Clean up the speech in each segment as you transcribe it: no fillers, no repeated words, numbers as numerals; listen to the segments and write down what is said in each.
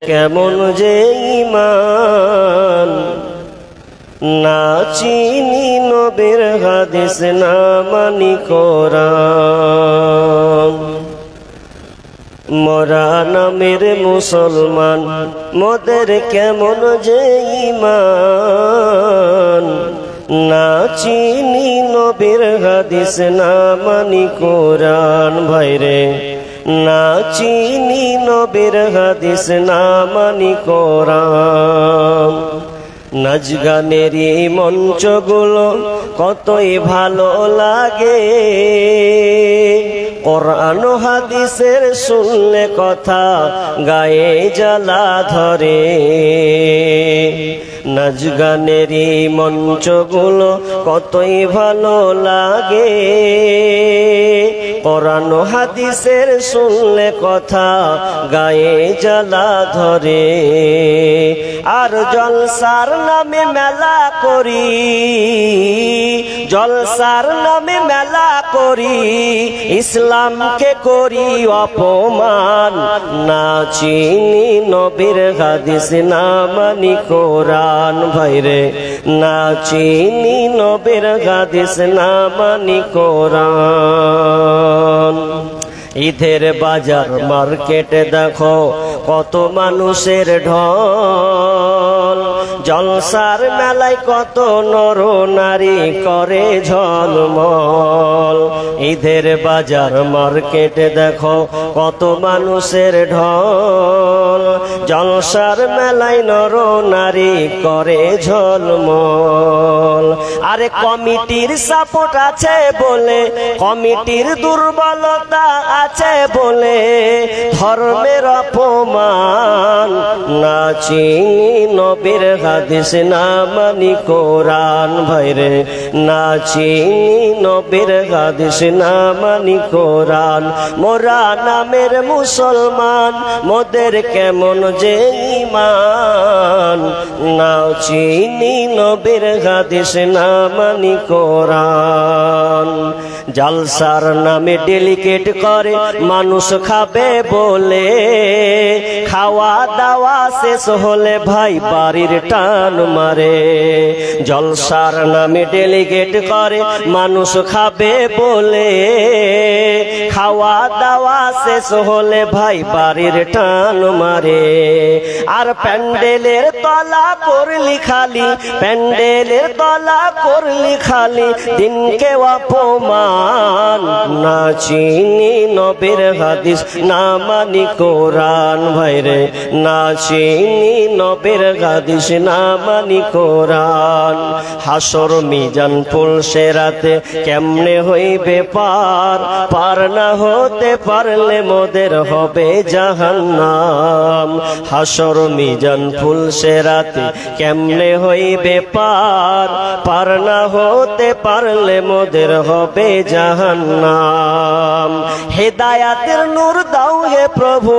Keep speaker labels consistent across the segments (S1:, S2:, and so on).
S1: কেমন যে ঈমান না চিনি নবীর হাদিস না মানি কোরআন। মোরা নামের মুসলমান মোদের কেমন যে ঈমান না চিনি নবীর হাদিস না মানি কোরআন। ভাইরে না চিনি নবীর হাদিস না মানি কোরআন। নাচ গানেরই মঞ্চগুলো কতই ভালো লাগে, কোরআন হাদিসের শুনলে কথা গায়ে জ্বালা ধরে। নাচ গানেরই মঞ্চগুলো কতই ভালো লাগে, কোরআন হাদিসের শুনলে কথা গায়ে জ্বালা ধরে। আর জলসার নামে মেলা করি, জলসার নামে মেলা করি, ইসলামকে করি অপমান। না চিনি নবীর হাদিস না মানি কোরআন। ভাইরে না চিনি নবীর হাদিস না মানি কোরআন। ঈদের বাজার মার্কেটে দেখো কত মানুষের ঢল, জলসার মেলায় কত নর নারী করে ঝলমল। ঈদের বাজার মার্কেটে দেখো কত মানুষের ঢল, জলসার মেলায় নর নারী করে ঝলমল। আরে কমিটির সাপোর্ট আছে বলে, কমিটির দুর্বলতা আছে বলে ধর্মের অপমান। না চিনি নবীর হাদিস না মানি কোরআন। ভাইরে না চিনি নবীর হাদিস না মানি কোরআন। মোরা নামের মুসলমান মোদের কেমন যে ঈমান না চিনি নবীর হাদিস না মানি কোরআন। জালসার নামে ডেলিকেট করে মানুষ খাবে বলে, খাওয়া দাওয়া শেষ হলে ভাই বাড়ির টান মারে। জলসার নামে ডেলিগেট করে মানুষ খাবে বলে, খাওয়া দাওয়া শেষ হলে ভাই বাড়ির টান মারে। আর প্যান্ডেলের তলা করলি খালি, প্যান্ডেলের তলা করলি খালি দিনকে অপমান। না চিনি নবীর হাদিস না মানি কোরআন। ভাইরে না চিনি নবীর হাদিস না মানি কোরআন। হাসর মিজান পুলসে রাতে কেমনে হইবে পার, পার না হতে পারলে মোদের হবে জাহান্নাম। হাসর মিজান পুলসে রাতে কেমনে হইবে পার, পার না হতে পারলে মোদের হবে জাহান্নাম। হেদায়াতের নূর দাও হে প্রভু,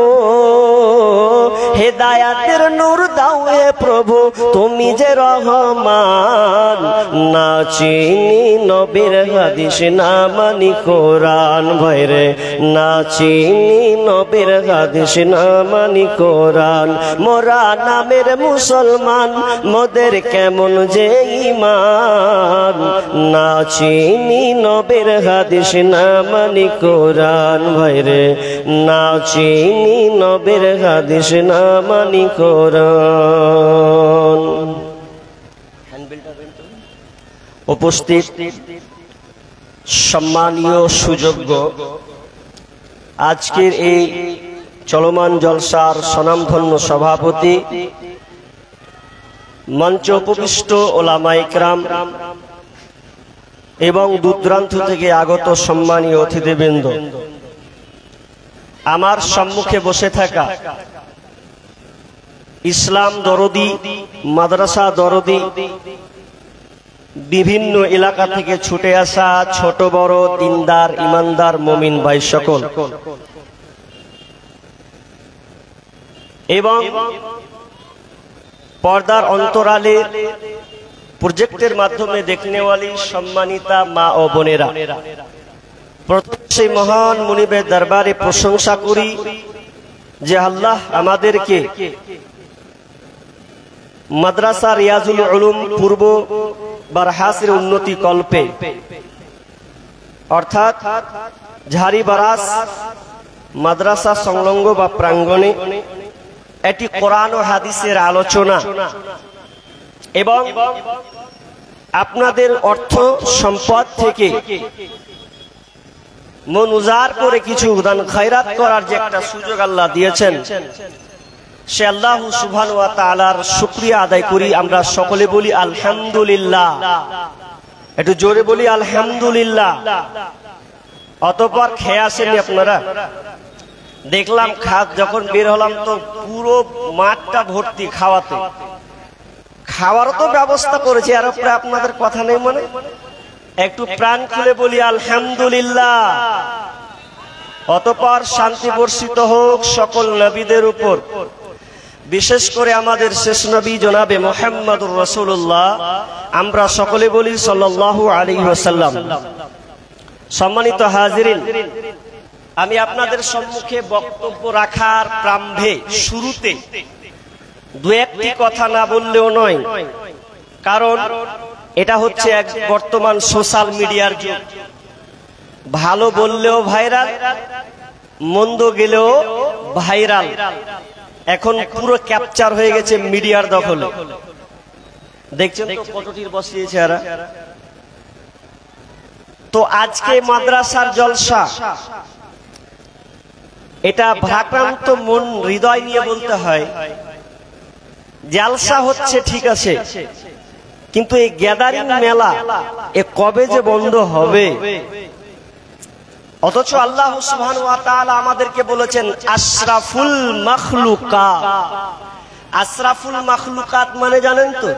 S1: হেদায়াতের নূর দাও হে প্রভু তুমি যে রহমান। না চিনি নবীর হাদিস না মানি কোরআন। ভাইরে না চিনি নবীর হাদিস না মানি কোরআন। মোরা নামের মুসলমান মোদের কেমন যে ঈমান না চিনি নবীর হাদিস না মানি কোরআন। ভাইরে না চিনি নবীর হাদিস না মানি কোরআন। উপস্থিত সম্মানীয় সুযোগ্য আজকের এই চলমান জলসার স্বনামধন্য সভাপতি, মঞ্চ উপবিষ্ট ওলামায়ে কেরাম এবং দূরদূরান্ত থেকে আগত সম্মানীয় অতিথিবৃন্দ, আমার সম্মুখে বসে থাকা ইসলাম দরদি, মাদ্রাসা দরদি, বিভিন্ন এলাকা থেকে ছুটে আসা ছোট বড় দিনদার ইমানদার মুমিন ভাই সকল, এবং পর্দার অন্তরালে প্রজেক্টের মাধ্যমে দেখনেওয়ালি সম্মানিতা মা ও বোনেরা, প্রথম সেই মহান মুনিবের দরবারে প্রশংসা করি যে আল্লাহ আমাদেরকে মাদ্রাসা রিয়াজুল উলুম পূর্ব বারহাসের উন্নতি কল্পে অর্থাৎ ঝাড়িবারাস মাদ্রাসা সংলগ্ন বা প্রাঙ্গণে এটি কোরআন ও হাদিসের আলোচনা এবং আপনাদের অর্থ সম্পদ থেকে মন উজাড় করে কিছু দান খয়রাত করার যে একটা সুযোগ আল্লাহ দিয়েছেন, সে আল্লাহ সুবহানাহু ওয়া তাআলার শুকরিয়া আদায় করি। আমরা সকলে বলি আলহামদুলিল্লাহ, একটু জোরে বলি আলহামদুলিল্লাহ। অতঃপর খেয়ে আসেননি আপনারা? দেখলাম যখন বের হলাম তো পুরো মাঠটা ভর্তি খাওয়াতে। খাওয়ারও তো ব্যবস্থা করেছি, আর উপরে আপনাদের কথা নেই মনে? একটু প্রাণ খুলে বলি আলহামদুলিল্লাহ। অতঃপর শান্তি বর্ষিত হোক সকল নবীদের উপর, বিশেষ করে আমাদের শেষ নবী জনাবে মুহাম্মদুর রাসূলুল্লাহ। আমরা সকলে বলি সাল্লাল্লাহু আলাইহি ওয়াসাল্লাম। সম্মানিত হাজিরিন, আমি আপনাদের সম্মুখে বক্তব্য রাখার প্রারম্ভে শুরুতে দু একটি কথা না বললেও নয়, কারণ এটা হচ্ছে এক বর্তমান সোশ্যাল মিডিয়ার যুগ। ভালো বললেও ভাইরাল, মন্দ গেলেও ভাইরাল। এখন পুরো ক্যাপচার হয়ে গেছে মিডিয়ার দখলে। দেখছেন তো কতটির বসিয়েছে এরা। তো আজকে মাদ্রাসার জলসা, এটা ভারাক্রান্ত মন হৃদয় নিয়ে বলতে হয়, জালসা হচ্ছে ঠিক আছে, কিন্তু এই গ্যাদারিং মেলা এ কবে যে বন্ধ হবে? অথচ আল্লাহ সুবহানাহু ওয়া তাআলা আমাদেরকে বলেছেন আশরাফুল মাখলুকাত। আশরাফুল মাখলুকাত মানে জানেন তো?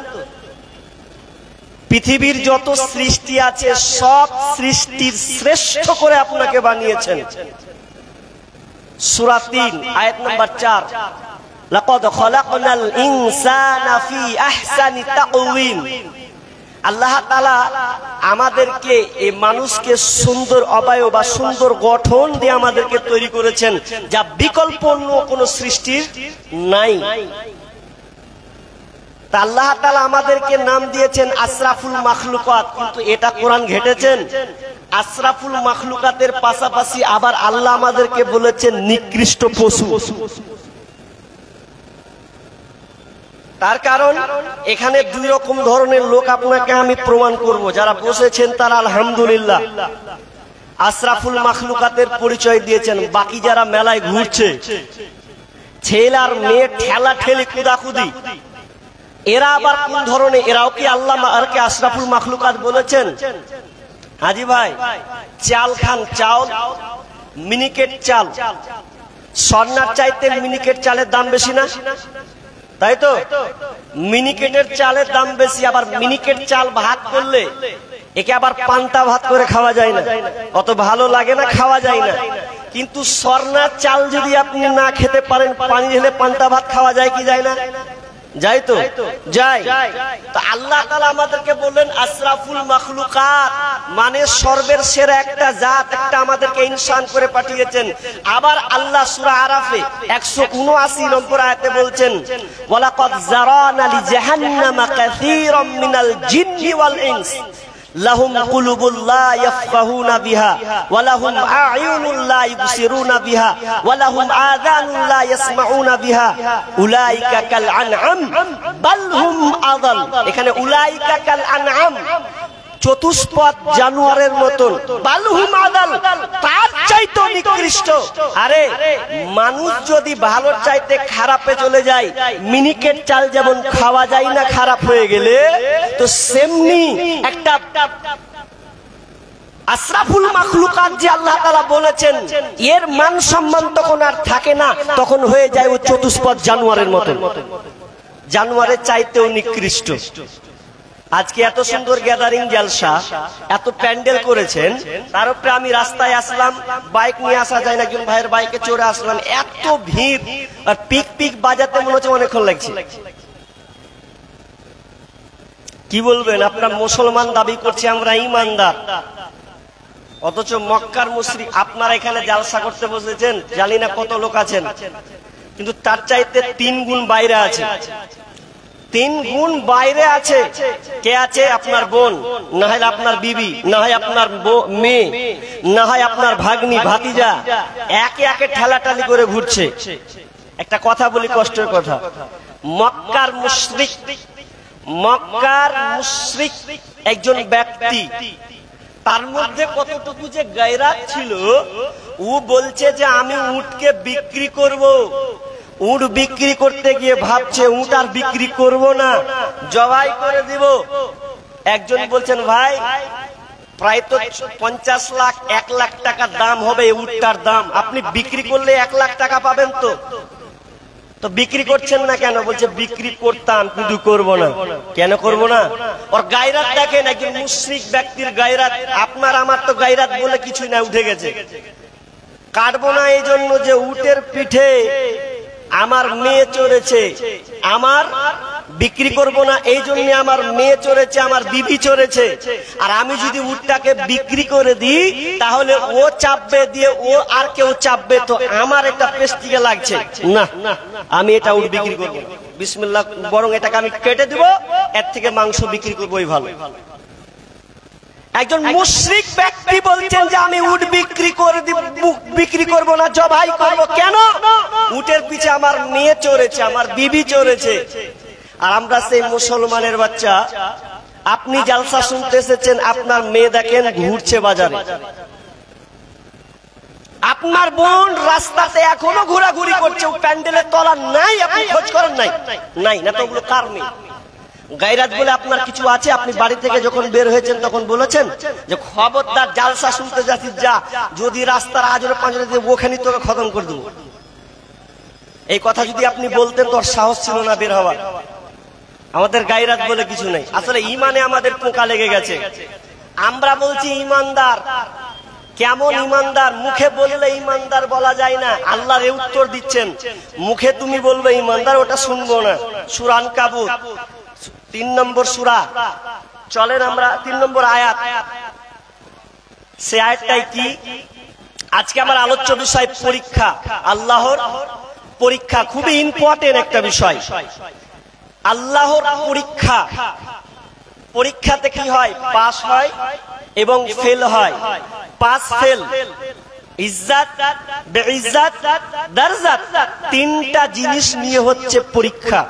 S1: পৃথিবীর যত সৃষ্টি আছে সব সৃষ্টির শ্রেষ্ঠ করে আপনাকে বানিয়েছেন। সূরা ৩ আয়াত নাম্বার ৪, লাকাদ খালাকনাল ইনসানা ফি আহসানি তাকওয়িম। আল্লাহ তাআলা আমাদেরকে, এই মানুষকে সুন্দর অবয়ব বা সুন্দর গঠন দিয়ে আমাদেরকে তৈরি করেছেন, যা বিকল্প অন্য কোনো সৃষ্টির নাই। তা আল্লাহ তাআলা আমাদেরকে নাম দিয়েছেন আশরাফুল মাখলুকাত, কিন্তু এটা কোরআন ঘেটেছেন। আশরাফুল মাখলুকাতের পাশাপাশি আবার আল্লাহ আমাদেরকে বলেছেন নিকৃষ্ট পশু। তার কারণ এখানে দুই রকম ধরনের লোক আপনাকে আমি প্রমাণ করব। যারা বসেছেন তারা আলহামদুলিল্লাহ আশরাফুল মাখলুকাতের পরিচয় দিয়েছেন। বাকি যারা মেলায় ঘুরছে, ছেলে আর মেয়ে ঠেলা ঠেলি কুদাকুদি, এরা আবার কোন ধরনের? এরাও কি আল্লাহ আর কি আশরাফুল মাখলুকাত বলেছেন? হাজি ভাই, চাল খান, চাল মিনিকেট চাল, স্বর্ণার চাইতে মিনিকেট চালের দাম বেশি না? তাই তো? মিনিকেটের চালের দাম বেশি। আবার মিনিকেট চাল ভাত করলে একে আবার পান্তা ভাত করে খাওয়া যায় না, অত ভালো লাগে না, খাওয়া যায় না। কিন্তু স্বর্ণার চাল যদি আপনি না খেতে পারেন, পানি ঢেলে পান্তা ভাত খাওয়া যায় কি যায় না? যাই তো, যাই। তো আল্লাহ তাআলা আমাদেরকে বললেন আশরাফুল মাখলুকাত, মানে সর্বের সেরা একটা জাত, একটা আমাদেরকে ইনসান করে পাঠিয়েছেন। আবার আল্লাহ সূরা আরাফে 179 নম্বর আয়াতে বলছেন ওয়ালাকাদ জারানা লিজাহান্নামা কাসীরাম মিনাল জিন্নি ওয়াল ইনস লাহুম কুলুবুল লা ইয়াফকাহুনা বিহা ওয়া লাহুম আ'য়ুনুল লা ইবসিরুনা বিহা ওয়া লাহুম আযানুল লা ইয়াসমাউনা বিহা উলাইকা কাল আনআম বাল হুম আযাল। এখানে উলাইকা কাল আনআম, চতুষ্পদ জানোয়ারের মতন, বাল হুম আযাল, তার চাইতে নিকৃষ্ট। আরে মানুষ যদি ভালোর চাইতে খারাপে চলে যায়, মিনিকেট চাল যেমন খাওয়া যায় না খারাপ হয়ে গেলে, তো সেমনি একটা আশরাফুল মাখলুকাত যে আল্লাহ তাআলা বলেছেন, এর মান সম্মান তখন আর থাকে না, তখন হয়ে যায় ও চতুষ্পদ জানোয়ারের মতন, জানোয়ারের চাইতেও নিকৃষ্ট। আজকে এত সুন্দর গ্যাদারিং জলসা, এত প্যান্ডেল করেছেন, তার উপরে আমি রাস্তায় আসলাম, বাইক নিয়ে আসা যায় না, একজন ভাইয়ের বাইকে চড়ে আসলাম, এত ভিড়, আর পিক পিক বাজাতে মনে হচ্ছে অনেকক্ষণ লাগছে। কি বলবেন? আপনার মুসলমান দাবি করছে আমরা ইমানদার, অথচ মক্কার মুশরিক। আপনারা এখানে জালসা করতে বসেছেন, জানি না কত লোক আছেন, কিন্তু তার চাইতে 3 গুণ বাইরে আছে। তিন গুণ বাইরে আছে। কে আছে? আপনার বোন, না হয় আপনার বিবি, না হয় আপনার মেয়ে, না হয় আপনার ভাগ্নি ভাতিজা, একে একে ঠেলাঠালি করে ঘুরছে। একটা কথা বলি, কষ্টের কথা, মক্কার মুশরিক একজন ব্যক্তি, তার মধ্যে কতটুকু যে গায়রাত ছিল, ও বলছে যে আমি উটকে বিক্রি করব। উট বিক্রি করতে গিয়ে ভাবছে উট আর বিক্রি করব না, জবাই করে দিব। একজন বলছেন ভাই প্রায় তো 50 লাখ 1 লাখ টাকা দাম হবে উটটার দাম, আপনি বিক্রি করলে 1 লাখ টাকা পাবেন তো বিক্রি করছেন না কেন? বলছে বিক্রি করতাম কিন্তু করব না। কেন করব না? ওর গায়রাত দেখেন, একজন মুশরিক ব্যক্তির গায়রাত। আপনার আমার তো গায়রাত বলে কিছুই না, উঠে গেছে। কাটবো না এই জন্য যে উটের পিঠে আমার মেয়ে চড়েছে, আমার বিক্রি করব না এই জন্য আমার মেয়ে চড়েছে, আমার বিবি চড়েছে। আর আমি যদি উটটাকে বিক্রি করে দিই তাহলে ও চাপবে, দিয়ে ও আর কেউ চাপবে, তো আমার একটা পেস্টিকে লাগছে না, আমি এটা উট বিক্রি করব না, বিসমিল্লাহ, বরং এটাকে আমি কেটে দিব, এর থেকে মাংস বিক্রি করবোই ভালো। একজন মুশরিক ব্যক্তি বলছেন যে আমি উট বিক্রি করব না, জবাই করব। কেন? উটের পিছে আমার মেয়ে চড়েছে, আমার বিবি চড়েছে। আর আমরা সেই মুসলমানের বাচ্চা, আপনি জালসা শুনতে এসেছেন, আপনার মেয়ে দেখেন ঘুরছে বাজারে, আপনার বোন রাস্তাতে এখনো ঘোরাঘুরি করছে, প্যান্ডেলের তলা নাই, আপনি খোঁজ করেন নাই না তো ওগুলো কার নেই? গায়রাত বলে আপনার কিছু আছে? আপনি বাড়ি থেকে যখন বের হয়েছেন তখন বলেছেন যে খবরদার জালসা শুনতে যাচ্ছিস যা, যদি রাস্তার আজরে পাঁজরে দিয়ে ওখানে তোকে খতম করে দেবো। এই কথা যদি আপনি বলতেন তোর সাহস ছিল না বের হওয়ার। আমাদের গায়রাত বলে কিছু নেই, আসলে ইমানে আমাদের পোকা লেগে গেছে। আমরা বলছি ইমানদার, কেমন ইমানদার? মুখে বললে ইমানদার বলা যায় না, আল্লাহর এই উত্তর দিচ্ছেন। মুখে তুমি বলবে ইমানদার, ওটা শুনবো না। সূরা আনকাবুত 3 নম্বর সূরা, চলেন আমরা 3 নম্বর আয়াত, সে আয়াতটাই কি? আজকে আমার আলোচ্য বিষয় পরীক্ষা, আল্লাহর পরীক্ষা, খুবই ইম্পর্টেন্ট একটা বিষয়। আল্লাহর পরীক্ষা, পরীক্ষাতে কি হয়? পাস হয় এবং ফেল হয়। পাস ফেল, ইজ্জত বেইজ্জত, দরজাত, তিনটা জিনিস নিয়ে হচ্ছে পরীক্ষা।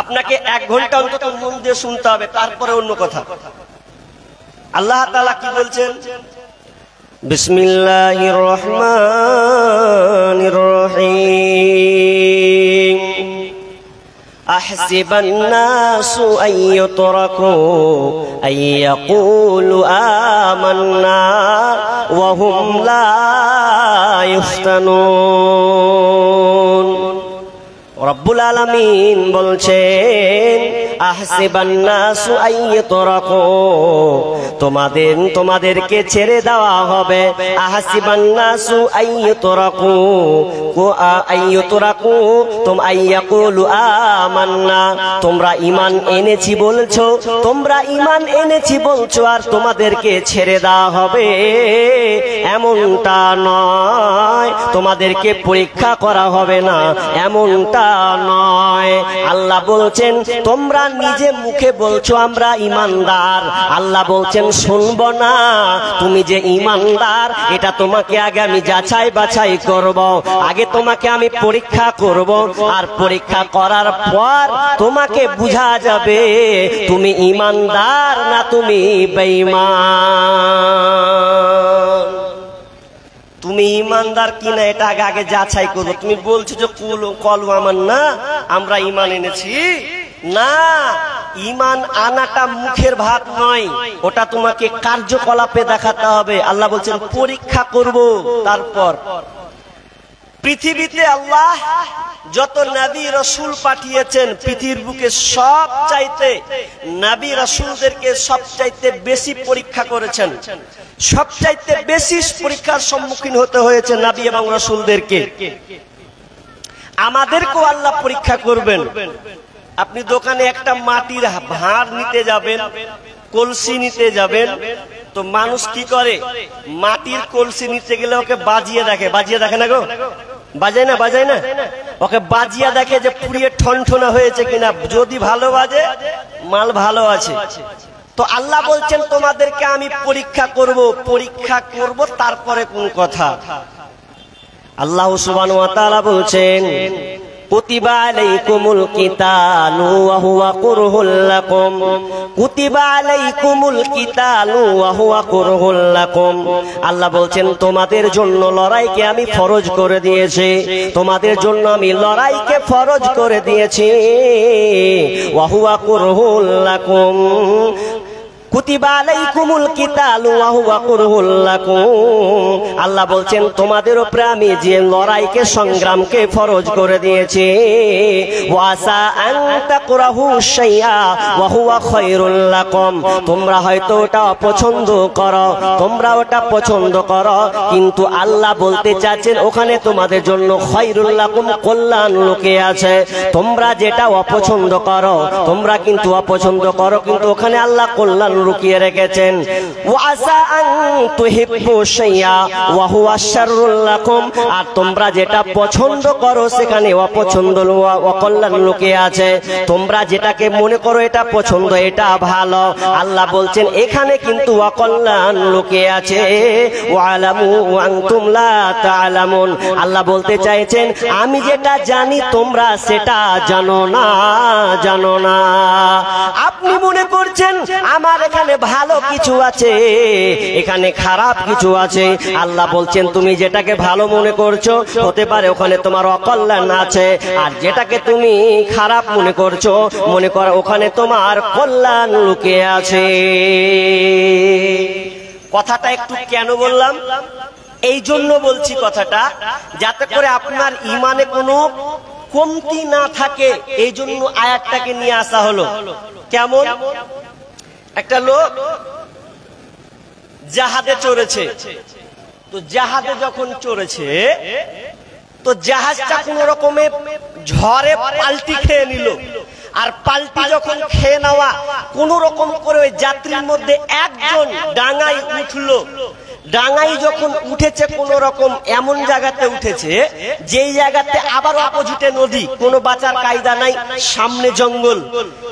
S1: আপনাকে 1 ঘন্টা অন্তত মন দিয়ে শুনতে হবে, তারপরে অন্য কথা। আল্লাহ তাআলা কি বলছেন? বিসমিল্লাহির রহমানির রহিম। أحسب الناس أن يتركوا أن يقولوا آمنا وهم لا يفتنون। রব্বুল আলামিন বলছেন আহসিবান নাসু আইয়ুতরাকু, তোমাদেরকে ছেড়ে দেওয়া হবে। আহসিবান নাসু আইয়ুতরাকু তুম আইয়াকুলু আমান্না, তোমরা ঈমান এনেছি বলছো, তোমরা ঈমান এনেছি বলছো আর তোমাদেরকে ছেড়ে দেওয়া হবে, এমনটা নয়। তোমাদেরকে পরীক্ষা করা হবে না, এমনটা নয়। আল্লাহ বলছেন তোমরা নিজে মুখে বলছো আমরা ঈমানদার, আল্লাহ বলছেন শুনবো না, তুমি যে ঈমানদার এটা তোমাকে আগে আমি যাচাই বাছাই করব, আগে তোমাকে আমি পরীক্ষা করব, আর পরীক্ষা করার পর তোমাকে বোঝা যাবে তুমি ঈমানদার না তুমি বেঈমান। তুমি ঈমানদার কিনা এটা আগে যাচাই করো। তুমি বলছো যে কলু আমার না, আমরা ঈমান এনেছি, না, ঈমান আনাটা মুখের ভাত নয়, ওটা তোমাকে কার্যকলাপে দেখাতে হবে। আল্লাহ বলছেন পরীক্ষা করব। তারপর পৃথিবীতে আল্লাহ যত নবী রাসূল পাঠিয়েছেন, পৃথিবীর বুকে সব চাইতে নবী রাসূলদেরকে সবচাইতে বেশি পরীক্ষা করেছেন, সবচাইতে বেশি পরীক্ষার সম্মুখীন হতে হয়েছে নবী এবং রাসূলদেরকে। আমাদেরকেও আল্লাহ পরীক্ষা করবেন। আপনি দোকানে একটা মাটির ভাঁড় নিতে যাবেন, কলসি নিতে যাবেন, তো মানুষ কি করে? মাটির কলসি নিতে গেলে ওকে বাজিয়ে দেখে, বাজিয়ে দেখে না গো, বাজায় না, বাজায় না, ওকে বাজিয়া দেখে যে পুড়িয়ে ঠনঠনা হয়েছে কিনা, যদি ভালো বাজে মাল ভালো আছে। তো আল্লাহ বলছেন তোমাদেরকে আমি পরীক্ষা করব তারপরে কোন কথা। আল্লাহ সুবহানাহু ওয়া তাআলা বলছেন কুতিবা আলাইকুমুল কিতালু ওয়া হুয়া কুরহুল লাকুম, কুতিবা আলাইকুমুল কিতালু ওয়া হুয়া কুরহুল লাকুম। আল্লাহ বলছেন তোমাদের জন্য লড়াইকে আমি ফরজ করে দিয়েছি, তোমাদের জন্য আমি লড়াইকে ফরজ করে দিয়েছি। ওয়া হুয়া কুরহুল লাকুম, কুতিবা আলাইকুমুল কিতালু ওয়া হুয়া কুরহুল লাকুম। আল্লাহ বলছেন তোমাদের উপরে আমি যে লড়াইকে সংগ্রামকে ফরজ করে দিয়েছি। ওয়াসা আন তাকরাহু শাইআ ওয়া হুয়া খায়রুল লাকুম, তোমরা হয়তো ওটা অপছন্দ করো, তোমরা ওটা পছন্দ করো, কিন্তু আল্লাহ বলতে চাচ্ছেন ওখানে তোমাদের জন্য খায়রুল লাকুম, কল্যাণ লুকিয়ে আছে। তোমরা যেটা অপছন্দ করো, তোমরা কিন্তু অপছন্দ করো, কিন্তু ওখানে আল্লাহ কল্যাণ লুকিয়ে রেখেছেন। ওয়াসা আন তুহিব্বু শাইআ ওয়া হুয়া শাররুল লাকুম, আর তোমরা যেটা পছন্দ করো সেখানে অপছন্দ অকল্যাণ লুকিয়ে আছে। তোমরা যেটাকে মনে করো এটা পছন্দ, এটা ভালো, আল্লাহ বলছেন এখানে কিন্তু অকল্যাণ লুকিয়ে আছে। ওয়ালামু আনতুম লা তা'লামুন, আল্লাহ বলতে চাইছেন আমি যেটা জানি তোমরা সেটা জানো না। আপনি মনে করছেন আমার এখানে ভালো কিছু আছে, এখানে খারাপ কিছু আছে। আল্লাহ বলছেন তুমি যেটাকে ভালো মনে করছো হতে পারে ওখানে তোমার অকল্যাণ আছে, আর যেটাকে তুমি খারাপ মনে করছো মনে করো ওখানে তোমার কল্যাণ লুকিয়ে আছে। কথাটা একটু কেন বললাম? এই জন্য বলছি কথাটা, যাতে করে আপনার ঈমানে কোনো কমতি না থাকে, এই জন্য আয়াতটাকে নিয়ে আসা হলো। কেমন? একটা লোক জাহাজে চড়েছে, তো জাহাজে যখন চড়েছে তো জাহাজটা কোন রকমে ঝড়ে পাল্টি খেয়ে নিল, আর পাল্টি যখন খেয়ে নেওয়া কোন রকম করে ওই যাত্রীর মধ্যে একজন ডাঙায় উঠলো। ডাঙাই যখন উঠেছে কোন রকম এমন জায়গাতে উঠেছে যেই জায়গাতে আবার অপোজিটে নদী, কোনো বাঁচার কায়দা নাই, সামনে জঙ্গল।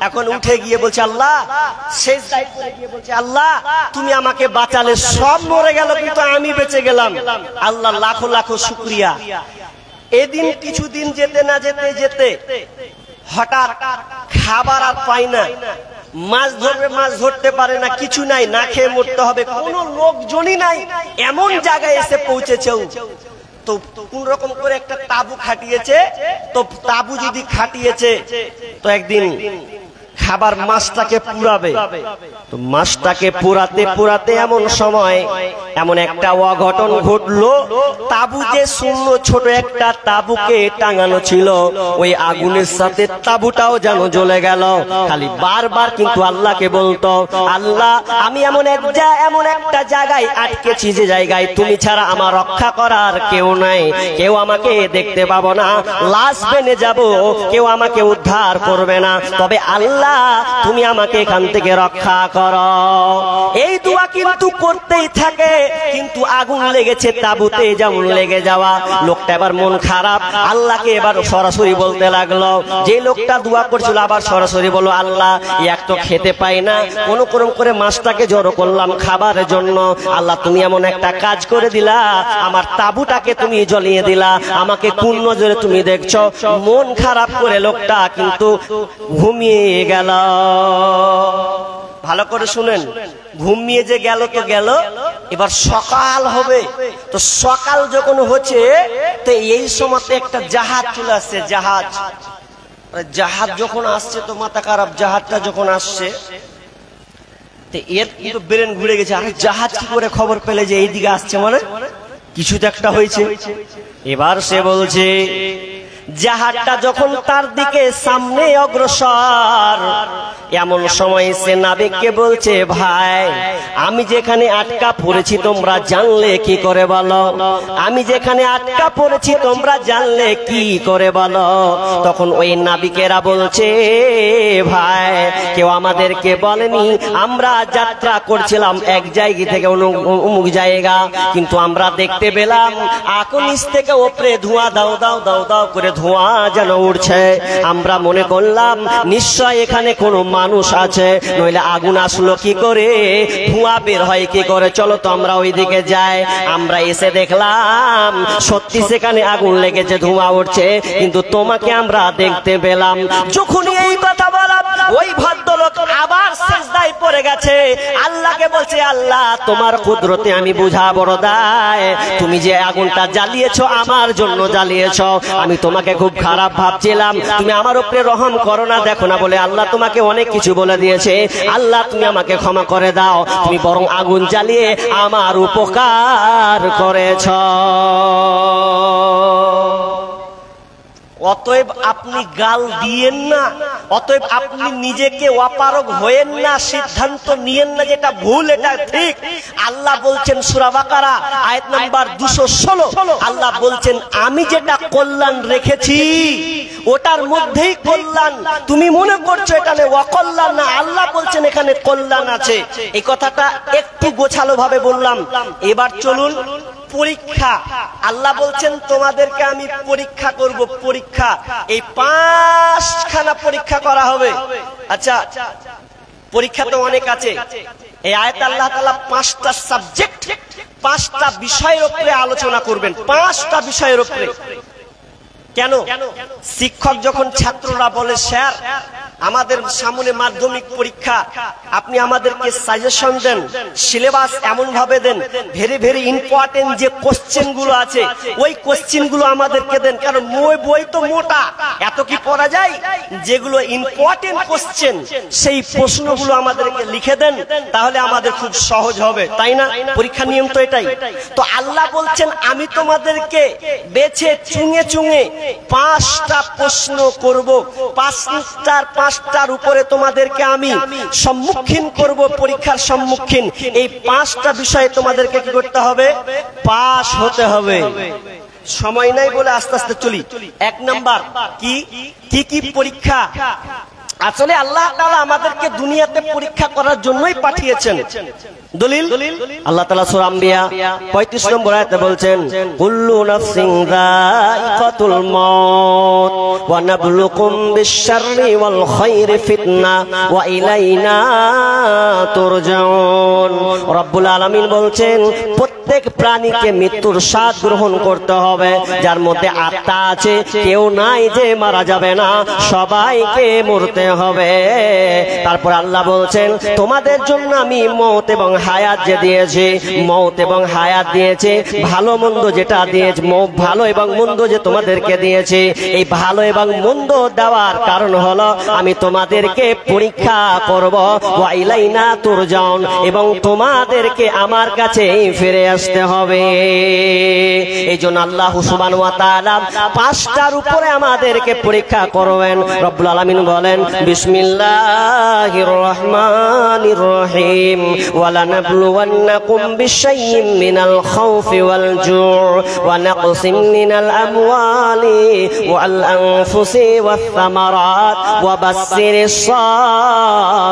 S1: এখন উঠে গিয়ে বলছে আল্লাহ, শেষ দায়িত্বে গিয়ে বলছে আল্লাহ তুমি আমাকে বাঁচালে, সব মরে গেল কিন্তু আমি বেঁচে গেলাম। আল্লাহ লাখো লাখো শুকরিয়া। এদিন কিছুদিন যেতে না যেতে যেতে হঠাৎ খাবার আর পায় না, মাছ ধরবে মাছ ধরতে পারে না, কিছু নাই, না খেয়ে মরতে হবে, কোনো লোকজনই নাই, এমন জায়গায় এসে পৌঁছেছে। তো কোন রকম করে একটা তাবু খাটিয়েছে, তো তাবু যদি খাটিয়েছে তো একদিন খাবার মাছটাকে পুরাবে, তো মাছটাকে পুরাতে পুরাতে এমন সময় এমন একটা অঘটন ঘটলো, তাবু যে শূন্য ছোট একটা তাবুকে টাঙানো ছিল ওই আগুনের সাথে তাবুটাও যেন জ্বলে গেল। খালি বারবার কিন্তু আল্লাহকে বলতো আল্লাহ আমি এমন একটা জায়গায় আটকেছি যে জায়গায় তুমি ছাড়া আমার রক্ষা করার কেউ নাই, কেউ আমাকে দেখতে পাবো না, লাশ বেনে যাব, কেউ আমাকে উদ্ধার করবে না, তবে আল্লাহ তুমি আমাকে এখান থেকে রক্ষা করো। এই দোয়া কিন্তু করতেই থাকে, কিন্তু আগুন লেগেছে তাবুতে যেমন লেগে যাওয়া। লোকটা এবার মন খারাপ, আল্লাহকে এবার সরাসরি বলতে লাগলো। যে লোকটা দোয়া করছিল আবার সরাসরি বলো আল্লাহ এক তো খেতে পাই না, কোন ক্রম করে মাছটাকে জড়ো করলাম খাবারের জন্য, আল্লাহ তুমি এমন একটা কাজ করে দিলা, আমার তাবুটাকে তুমি জ্বলিয়ে দিলা, আমাকে কোন নজরে তুমি দেখছো। মন খারাপ করে লোকটা কিন্তু ঘুমিয়ে গেল। ভালো করে শুনেন, ঘুমিয়ে যে গেল তো গেল, এবার সকাল হবে। তো সকাল যখন হচ্ছে তো এই সময় একটা জাহাজ চলে আসছে। জাহাজ যখন আসছে তো মাথা খারাপ, জাহাজটা যখন আসছে তো এর কিন্তু ব্রেন ঘুরে গেছে, আরে জাহাজ কি করে খবর পেলে যে এইদিকে আসছে, মানে কিছু তো একটা হয়েছে। এবার সে বলছে জাহাজটা যখন তার দিকে সামনে অগ্রসর, এমন সময় সে নাবিককে বলছে ভাই আমি যেখানে আটকা পড়েছি তোমরা জানলে কি করে বলো, আমি যেখানে আটকা পড়েছি তোমরা জানলে কি করে বলো। তখন ওই নাবিকেরা বলছে ভাই কেউ আমাদেরকে বলেনি, আমরা যাত্রা করছিলাম এক জায়গা থেকে অমুক জায়গা, কিন্তু আমরা দেখতে পেলাম আগুন নিচ থেকে ওপরে ধোঁয়া দাও দাও দাও দাও করে ধোঁয়া যেন উঠছে। আমরা মনে করলাম নিশ্চয় এখানে কোনো মানুষ আছে, নইলে আগুন আসলো কি করে, ধোঁয়া বের হয় কি করে, চলো তো আমরা ওইদিকে যাই। আমরা এসে দেখলাম সত্যি সেখানে আগুন লেগেছে, ধোঁয়া উঠছে, কিন্তু তোমাকে আমরা দেখতে পেলাম। যখনই এই কথা বলা ওই ভদ্রলোক আবার সিজদায় পড়ে গেছে, আল্লাহকে বলছে, আল্লাহ তোমার কুদরতে আমি বুঝা বড় দায়, তুমি যে আগুনটা জ্বালিয়েছো আমার জন্য জ্বালিয়েছো, আমি তোমাকে খুব খারাপ ভাবছিলাম, তুমি আমার উপরে রহম করো না, দেখো না বলে আল্লাহ তোমাকে অনেক কিছু বলে দিয়েছে, আল্লাহ তুমি আমাকে ক্ষমা করে দাও, তুমি বরং আগুন জ্বালিয়ে আমার উপকার করেছ। অতএব আপনি গাল দিয়েন না, অতএব আপনি নিজেকে অপারগ হয়েন না, সিদ্ধান্ত নিয়েন না যেটা ভুল এটা ঠিক। আল্লাহ বলছেন সূরা বাকারা আয়াত নাম্বার 216, আল্লাহ বলছেন আমি যেটা কল্যাণ রেখেছি ওটার মধ্যেই কল্যাণ, তুমি মনে করছো এখানে অকল্যাণ না, আল্লাহ বলছেন এখানে কল্যাণ আছে। এই কথাটা একটু গোছালো ভাবে বললাম। এবার চলুন পরীক্ষা। আল্লাহ বলছেন তোমাদেরকে আমি পরীক্ষা করব, পরীক্ষা, এই 5খানা পরীক্ষা করা হবে। আচ্ছা, পরীক্ষা তো অনেক আছে। এই আয়াতে আল্লাহ তাআলা 5টা সাবজেক্ট, 5টা বিষয়ের উপরে আলোচনা করবেন, 5টা বিষয়ের উপরে। কেন? শিক্ষক যখন ছাত্ররা বলে স্যার আমাদের সামনে মাধ্যমিক পরীক্ষা, আপনি আমাদেরকে সাজেশন দেন, সিলেবাস এমন ভাবে দেন, ভেরি ভেরি ইম্পর্টেন্ট যে কোশ্চেন গুলো আছে ওই কোশ্চেন গুলো আমাদেরকে দেন, কারণ বই তো মোটা, এত কি পড়া যায়, যেগুলো ইম্পর্টেন্ট কোশ্চেন সেই প্রশ্নগুলো আমাদেরকে লিখে দেন, তাহলে আমাদের খুব সহজ হবে, তাই না? পরীক্ষার নিয়ম তো এটাই। তো আল্লাহ বলছেন আমি তোমাদেরকে বেছে চুঙে চুঙে 5টা প্রশ্ন করব, 5টার উপরে তোমাদেরকে আমি সম্মুখীন করব, পরীক্ষার সম্মুখীন। এই 5টা বিষয়ে তোমাদেরকে কি করতে হবে? পাস হতে হবে। সময় নাই বলে আস্তে আস্তে চলি। 1 নাম্বার কি কি পরীক্ষা? আসলে আল্লাহ তাআলা আমাদেরকে দুনিয়াতে পরীক্ষা করার জন্যই পাঠিয়েছেন। দলিল আল্লাহ তাআলা সূরা আম্বিয়া 35 নম্বর আয়াতে বলছেন, কুল্লু নাফসিন যায়িকাতুল মাউত ওয়া নাবলুকুম বিশ-শাররি ওয়াল খায়রি ফিতনা ওয়া ইলাইনা তুরজাউন। রব্বুল আলামিন বলছেন প্রত্যেক প্রাণীকে মৃত্যুর স্বাদ গ্রহণ করতে হবে, যার মধ্যে আত্মা আছে, কেউ নাই যে মারা যাবে না, সবাইকে মরতে হবে। তারপর আল্লাহ বলছেন তোমাদের জন্য আমি মওত এবং হায়াত যে দিয়েছি, মওত এবং হায়াত দিয়েছে, ভালো মন্দ যেটা দিয়েছে, ভালো এবং মন্দ যে তোমাদেরকে দিয়েছে, এই ভালো এবং মন্দ দেওয়ার কারণ হলো আমি তোমাদেরকে পরীক্ষা করব, ওয়া ইলাইনা তুরজাউন, এবং তোমাদেরকে আমার কাছে ফিরে আসতে হবে। এই জন্য আল্লাহ সুবহানাহু ওয়া তাআলা 5টার উপরে আমাদেরকে পরীক্ষা করবেন। রব্বুল আলামিন বলেন বিসমিল্লাহির রহমানির রহিম, ওয়ালানাবলুওয়ান্নাকুম বিশাইইম মিনাল খাউফি ওয়াল জু'i ওয়া নাকসিম মিনাল আমওয়ালি ওয়াল আনফুসি ওয়াস সামারাত ওয়া বাশশিরিস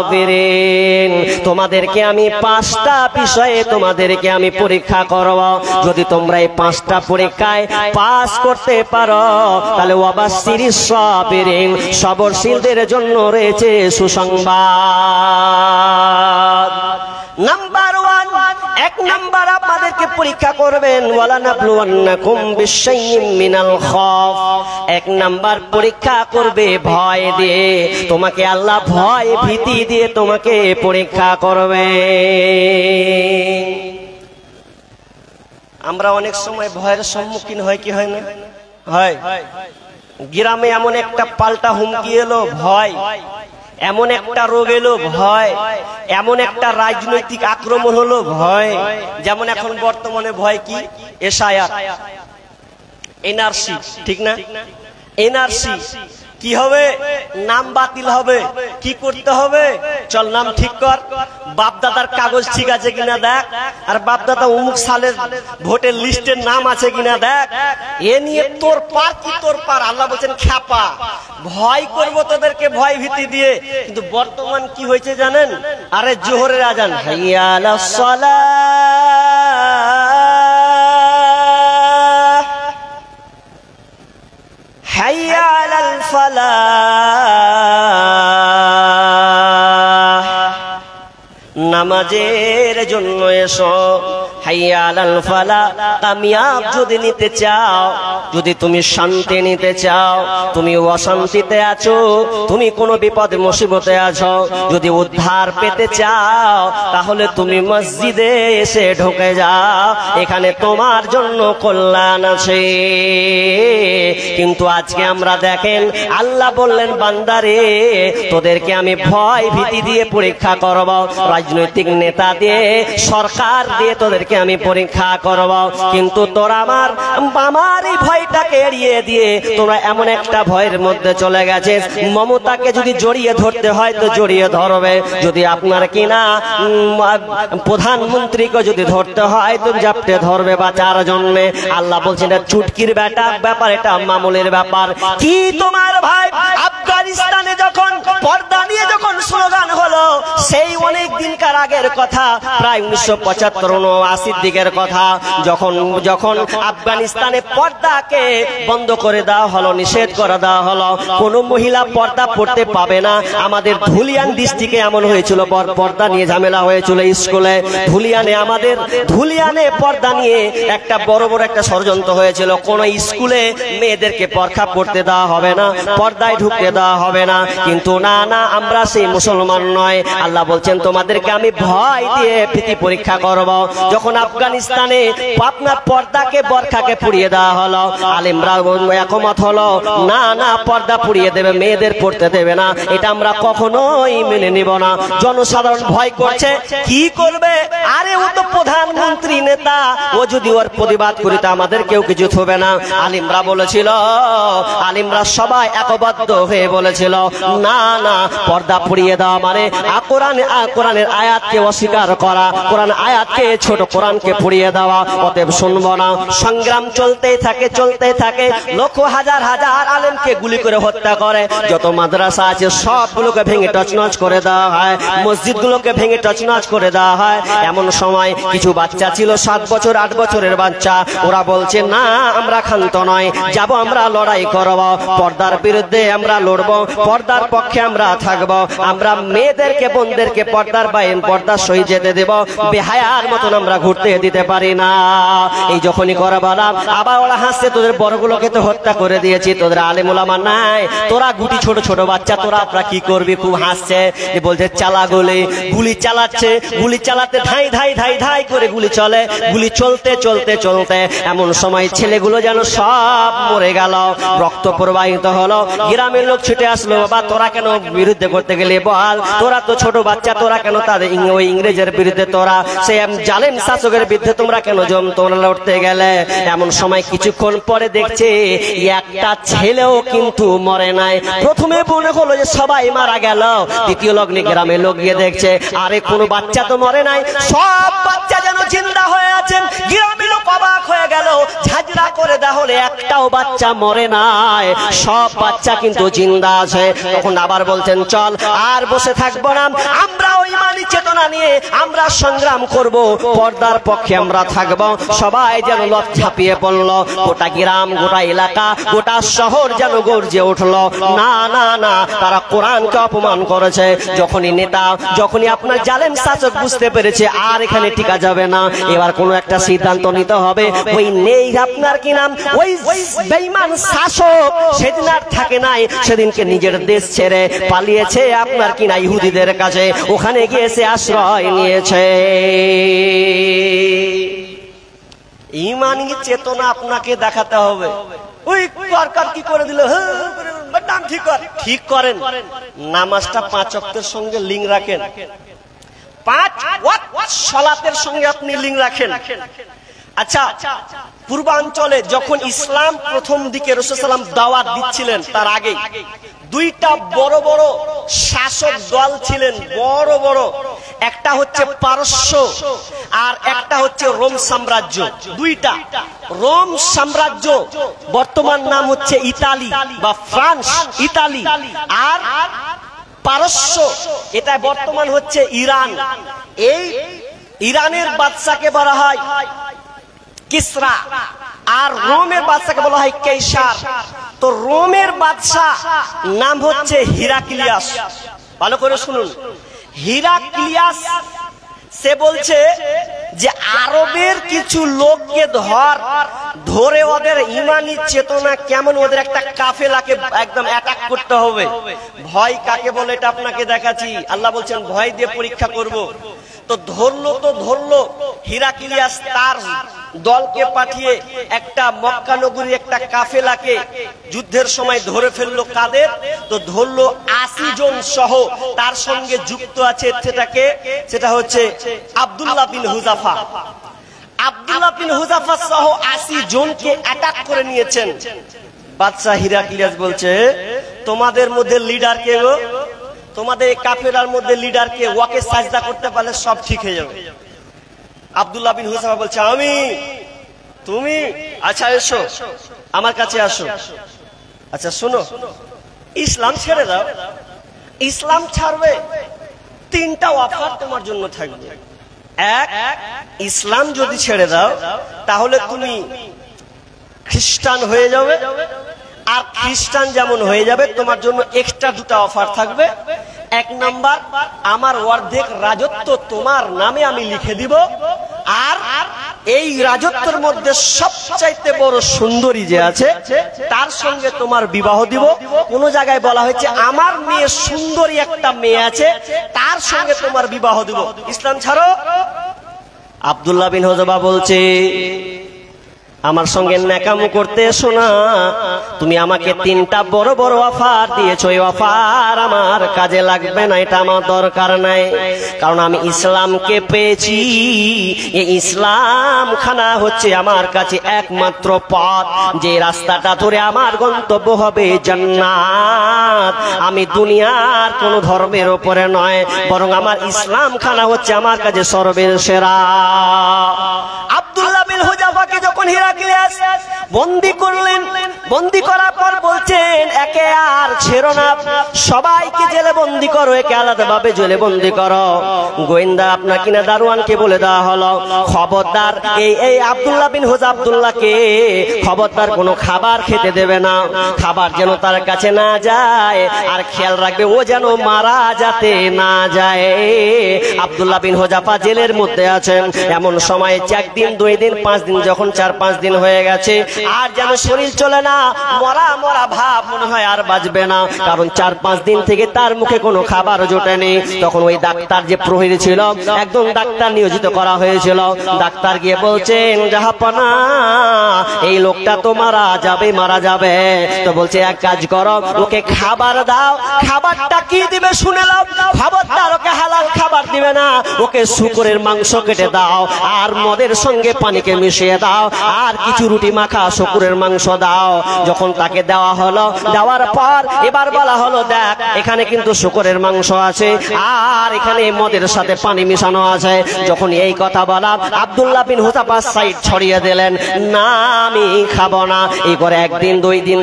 S1: সাবিরিন। তোমাদেরকে আমি 5টা বিষয়ে তোমাদেরকে আমি পরীক্ষা করব, যদি তোমরা এই 5টা পরীক্ষায় পাস করতে পারো তাহলে ওয়া বাশশিরিস সাবিরিন, সবরশীলদের জন্য রয়েছে সুসংবাদ। নাম্বার 1 নাম্বার আপনাদেরকে পরীক্ষা করবেন, ওয়ালানাবলুওয়ান্নাকুম বিশাইইম মিনাল খাউফ। 1 নাম্বার পরীক্ষা করবে ভয় দিয়ে, তোমাকে আল্লাহ ভয় ভীতি দিয়ে তোমাকে পরীক্ষা করবে। আমরা অনেক সময় ভয়ের সম্মুখীন হয় কি হয় না? হয়। গ্রামে এমন একটা পাল্টা হুমকি এলো, ভয়। এমন একটা রোগ এলো, ভয়। এমন একটা রাজনৈতিক আক্রমণ হলো, ভয়। যেমন এখন বর্তমানে ভয় কি? এসআইআর, এনআরসি, ঠিক না? এনআরসি কি হবে? নাম বাতিল হবে। কি করতে হবে? চল নাম ঠিক কর, বাপদাদার কাগজ ঠিক আছে কিনা দেখ, আর বাপদাদা অমুক সালের ভোটের লিস্টের নাম আছে কিনা দেখ। এ নিয়ে তোর পার কি তোর পার। আল্লাহ বলছেন খ্যাপা, ভয় করবো তোদেরকে ভয় ভীতি দিয়ে। কিন্তু বর্তমান কি হয়েছে জানেন? আরে জোহরের আজান, হাইয়া আলাস সালাহ, হাইয়া আলাল ফালাহ, নামাজের জন্য এসো। হাইয়া আলাল ফালাহ, কামিয়াব যদি নিতে চাও, যদি তুমি শান্তি নিতে চাও, তুমি অশান্তিতে আছো, তুমি কোনো বিপদ মুসিবতে আছো, যদি উদ্ধার পেতে চাও তাহলে তুমি মসজিদে এসে ঢুকে যাও, এখানে তোমার জন্য কল্যাণ আছে। কিন্তু আজকে আমরা দেখেন আল্লাহ বললেন বান্দারে তোদেরকে আমি ভয় ভীতি দিয়ে পরীক্ষা করব, রাজনৈতিক নেতা দিয়ে সরকার দিয়ে তোদেরকে আমি পরীক্ষা করব, কিন্তু তোরা আমার এই ভয়টাকে এড়িয়ে দিয়ে তোরা এমন একটা ভয়ের মধ্যে চলে গেছে, মমতাকে যদি জড়িয়ে ধরতে হয় তো জড়িয়ে ধরবে, যদি আপনার কিনা প্রধানমন্ত্রীকে যদি ধরতে হয় তো জাপটে ধরবে বাঁচার জন্য। আল্লাহ বলছেন এটা চুটকির ব্যাপার, এটা মামুলের ব্যাপার। কি তোমার ভাই আফগানিস্তানে যখন পর্দা নিয়ে যখন স্লোগান হলো, সেই অনেক দিনকার আগের কথা, প্রায় 1975-80 দিকের কথা, যখন আফগানিস্তানে পর্দাকে বন্ধ করে দেওয়া হলো, নিষেধ করে দেওয়া হলো, কোনো মহিলা পর্দা পড়তে পাবে না। আমাদের ধুলিয়ান ডিস্ট্রিক্টে এমন হয়েছিল, পর্দা নিয়ে ঝামেলা হয়েছিল স্কুলে। ধুলিয়ানে পর্দা নিয়ে একটা বড় একটা ষড়যন্ত্র হয়েছিল, কোন স্কুলে মেয়েদেরকে পরখা পড়তে দেওয়া হবে না, পর্দায় ঢুকতে দেওয়া হবে না। কিন্তু না, আমরা সেই মুসলমান নয়। আল্লাহ বলছেন তোমাদেরকে আমি ভয় দিয়ে ভীতি পরীক্ষা করব। যখন আফগানিস্তানে আপনার পর্দাকে বরখাকে পুড়িয়ে দেওয়া হলো, আলেমরা একমত হলো না পর্দা পুড়িয়ে দেবে, মেয়েদের পড়তে দেবে না, এটা আমরা কখনোই মেনে নিব না। জনসাধারণ ভয় করছে, কি করবে? আরে ও তো প্রধানমন্ত্রী নেতা, ও যদি ওর প্রতিবাদ করি তো আমাদের কেউ কিছু থবে না। আলেমরা বলেছিল, আলেমরা সবাই একবদ্ধ হয়ে বলেছিল না পর্দা পুড়িয়ে দেওয়া মানে কোরআনের আয়াতকে অস্বীকার করা, কোরআন আয়াতকে ছোট কোরআনকে পুড়িয়ে দেওয়া। অতএব শুনবো না। সংগ্রাম চলতেই থাকে, লক্ষ হাজার আলেমকে গুলি করে হত্যা করে, যত মাদ্রাসা আছে সবগুলোকে ভেঙে টচনচ করে দেওয়া হয়, মসজিদগুলোকে ভেঙে টচনচ করে দেওয়া হয়। এমন সময় কিছু বাচ্চা ছিল 7 বছর 8 বছরের বাচ্চা, ওরা বলছে না আমরা ক্ষান্ত নয়, যাব আমরা লড়াই করব, পর্দার বিরুদ্ধে আমরা লড়ব, পর্দার পক্ষে আমরা থাকব, আমরা মেয়েদেরকে বোনদেরকে পর্দার বাইরে পর্দার সহিত যেতে দেব, বেহায়ার মতন আমরা ঘুরতে দিতে পারি না। এই যখনই করা বলা, আবার ওরা হাসছে, তোদের বড়গুলোকে তো হত্যা করে দিয়েছি, তোদের আলেম ওলামা নাই, তোরা গুটি ছোট বাচ্চা, তোরা আপনারা কি করবি? খুব হাসছে, বলছে চালা গুলি চালাচ্ছে, গুলি চালাতে ধাই করে গুলি চলে, গুলি চলতে এমন সময় ছেলেগুলো যেন সব মরে গেল, রক্ত প্রবাহিত হলো। গ্রামের লোক ছুটে আসলো, বাবা তোরা কেন বিরুদ্ধে করতে গেলে বল, তোরা তো ছোট বাচ্চা, তোরা কেন তাদের ওই ইংরেজের বিরুদ্ধে, তোরা সে জালেম শাসকের বিরুদ্ধে তোমরা কেন তোমরা লড়তে গেলে? এমন সময় কিছুক্ষণ পরে দেখছে একটা ছেলেও কিন্তু মরে নাই। প্রথমে মনে হলো যে সবাই মারা গেল, দ্বিতীয় লগ্নে গ্রামের লোক গিয়ে দেখছে আরে কোনো বাচ্চা তো মরে নাই, সব বাচ্চা যেন জিন্দা হয়ে আছেন। গ্রামের লোক অবাক হয়ে গেল, ঝাঁঝরা করে তাহলে একটাও বাচ্চা মরে নাই, সব বাচ্চা কিন্তু জিন্দা আছে। তখন আবার বলছেন চল আর বসে থাকবো না, আমরা ওই ইমানি চেতনা নিয়ে আমরা সংগ্রাম করব, পর্দার পক্ষে আমরা থাকব। সবাই যেন লট ঝাঁপিয়ে পড়লো, গোটা গ্রাম, গোটা এলাকা, গোটা শহর যেন গর্জে উঠলো। না তারা কোরআনকে অপমান করেছে। যখনই আপনার জালেম শাসক বুঝতে পেরেছে আর এখানে টিকা যাবে না, এবার কোনো একটা সিদ্ধান্ত নিতে হবে। ওই নেই আপনার কি নাম, ওই বেঈমান শাসক সেদিন আর থাকে নাই, সেদিনকে নিজের দেশ ছেড়ে পালিয়েছে আপনার কিনা ইহুদিদের কাছে, ওখানে গিয়ে সে আশ্রয় নিয়েছে। ঈমানি চেতনা আপনাকে দেখাতে হবে। ওই সরকার কি করে দিল, ঠিক করেন, নামাজটা 5 ওয়াক্তের সঙ্গে লিঙ্ক রাখেন, 5 ওয়াক্ত সালাতের সঙ্গে আপনি লিঙ্ক রাখেন। আচ্ছা, পূর্বাঞ্চলে যখন ইসলাম প্রথম দিকে রাসূল সাল্লাল্লাহু আলাইহি ওয়াসাল্লাম দাওয়াত দিচ্ছিলেন, তার আগে দুইটা বড় বড় শাসক দল ছিলেন, বড়, একটা হচ্ছে পারস্য আর একটা হচ্ছে রোম সাম্রাজ্য। দুইটা, রোম সাম্রাজ্য বর্তমান নাম হচ্ছে ইতালি বা ফ্রান্স, ইতালি, আর পারস্য এটা বর্তমান হচ্ছে ইরান। এই ইরানের বাদশাকে বলা হয় কিসরা, আর রোমের বাদশাকে বলা হয় কেইসার। তো রোমের বাদশা নাম হচ্ছে হিরাক্লিয়াস। ভালো করে শুনুন, হিরাক্লিয়াস সে বলছে যে আরবের কিছু লোককে ধরে ওদের ইমানি চেতনা কেমন, ওদের একটা কাফেলাকে একদম অ্যাটাক করতে হবে। ভয় কাকে বলে এটা আপনাকে দেখাচ্ছি। আল্লাহ বলছেন ভয় দিয়ে পরীক্ষা করব। তো ধরলো হিরাক্লিয়াস তার দলকে পাঠিয়ে একটা মক্কা নগরীর একটা কাফেলাকে যুদ্ধের সময় ধরে ফেললো। কাদের? তো ধরলো 80 জন সহ তার সঙ্গে যুক্ত আছে সেটা হচ্ছে আব্দুল্লাহ বিন হুযাফা। আব্দুল্লাহ বিন হুযাফা সহ 80 জনকে অ্যাটাক করে নিয়েছেন। বাদশা হিরাক্লিয়াস বলছে তোমাদের মধ্যে লিডার কে গো? তোমাদের এই কাফেলার মধ্যে লিডার কে? ওকে সাজদা করতে পারলে সব ঠিক হয়ে যাবে। আব্দুল্লাহ বিন হুযাফা বলছে আমি। তুমি? আচ্ছা এসো আমার কাছে আসো। আচ্ছা শোনো, ইসলাম ছেড়ে দাও। ইসলাম ছাড়বে, 3টা অফার তোমার জন্য থাকবে। এক, ইসলাম যদি ছেড়ে দাও তাহলে তুমি খ্রিস্টান হয়ে যাবে, আর খ্রিস্টান যেমন হয়ে যাবে তোমার জন্য এক্সট্রা 2টা অফার থাকবে। 1 নাম্বার, আমার অর্ধেক রাজত্ব তোমার নামে আমি লিখে দিব, আর এই রাজত্বের মধ্যে সবচাইতে বড় সুন্দরী যে আছে তার সঙ্গে তোমার বিবাহ দিব। কোন জায়গায় বলা হয়েছে আমার মেয়ে সুন্দরী একটা মেয়ে আছে তার সঙ্গে তোমার বিবাহ দিব। ইসলাম ছাড়ো। আব্দুল্লাহ বিন হুযাফা বলছে আমার সঙ্গে ন্যাকামো করতে এসো না। তুমি আমাকে 3টা বড় বড় অফার দিয়েছো, এই অফার আমার কাজে লাগবে না, এটা আমার দরকার নাই। কারণ আমি ইসলামকে পেয়েছি। এই ইসলাম খানা হচ্ছে আমার কাছে একমাত্র পথ, যে রাস্তাটা ধরে আমার গন্তব্য হবে জান্নাত। আমি দুনিয়ার কোন ধর্মের উপরে নয়, বরং আমার ইসলাম খানা হচ্ছে আমার কাছে সর্বের সেরা। আব্দুল্লাহ বিন হুযাফাকে যখন হিরাক্লিয়াস বন্দী করলেন, বন্দী করার পর বলছেন একে আর ছেড়ো না, সবাইকে জেলে বন্দী করো, একে আলাদা ভাবে জেলে বন্দী করো। গোয়েন্দা আপনার কিনা দারোয়ানকে বলে দেওয়া হলো খবরদার এই আব্দুল্লাহ বিন হুযাফা আব্দুল্লাহকে খবরদার কোনো খাবার খেতে দেবে না, খাবার যেন তার কাছে না যায়, আর খেয়াল রাখবে ও যেন মারা যাতে না যায়। আব্দুল্লাহ বিন হুযাফা জেলের মধ্যে আছেন। এমন সময় 1 দিন 2 দিন 5 দিন, যখন 4-5 দিন হয়ে গেছে আর যেন শরীর চলে না, মরা মরা ভাব, মনে হয় আর বাঁচবে না। কারণ 4-5 দিন থেকে তার মুখে কোনো খাবার জোটেনি। তখন ওই ডাক্তার যে প্রহরী ছিল, একদম ডাক্তার নিয়োজিত করা হয়েছিল, ডাক্তার গিয়ে বলছেন জাহাপনা এই লোকটা তো মারা যাবে। তো বলছে এক কাজ করো, ওকে খাবার দাও। খাবারটা কি দিবে শুনে নাও। খবরদার ওকে হালাল খাবার দিবে না, ওকে শূকরের মাংস কেটে দাও, আর মদের সঙ্গে পানিকে মিশিয়ে দাও, আর কিছু রুটি মাখা শূকরের মাংস দাও। যখন তাকে দেওয়া হলো, দেওয়ার পর এবার বলা হলো দেখ এখানে কিন্তু শূকরের মাংস আছে, আর এখানে মদের সাথে পানি মিশানো আছে। যখন এই কথা বলা, আব্দুল্লাহ বিন হুযাফা সাইড ছড়িয়ে দিলেন, না আমি খাবো না। এই করে 1 দিন 2 দিন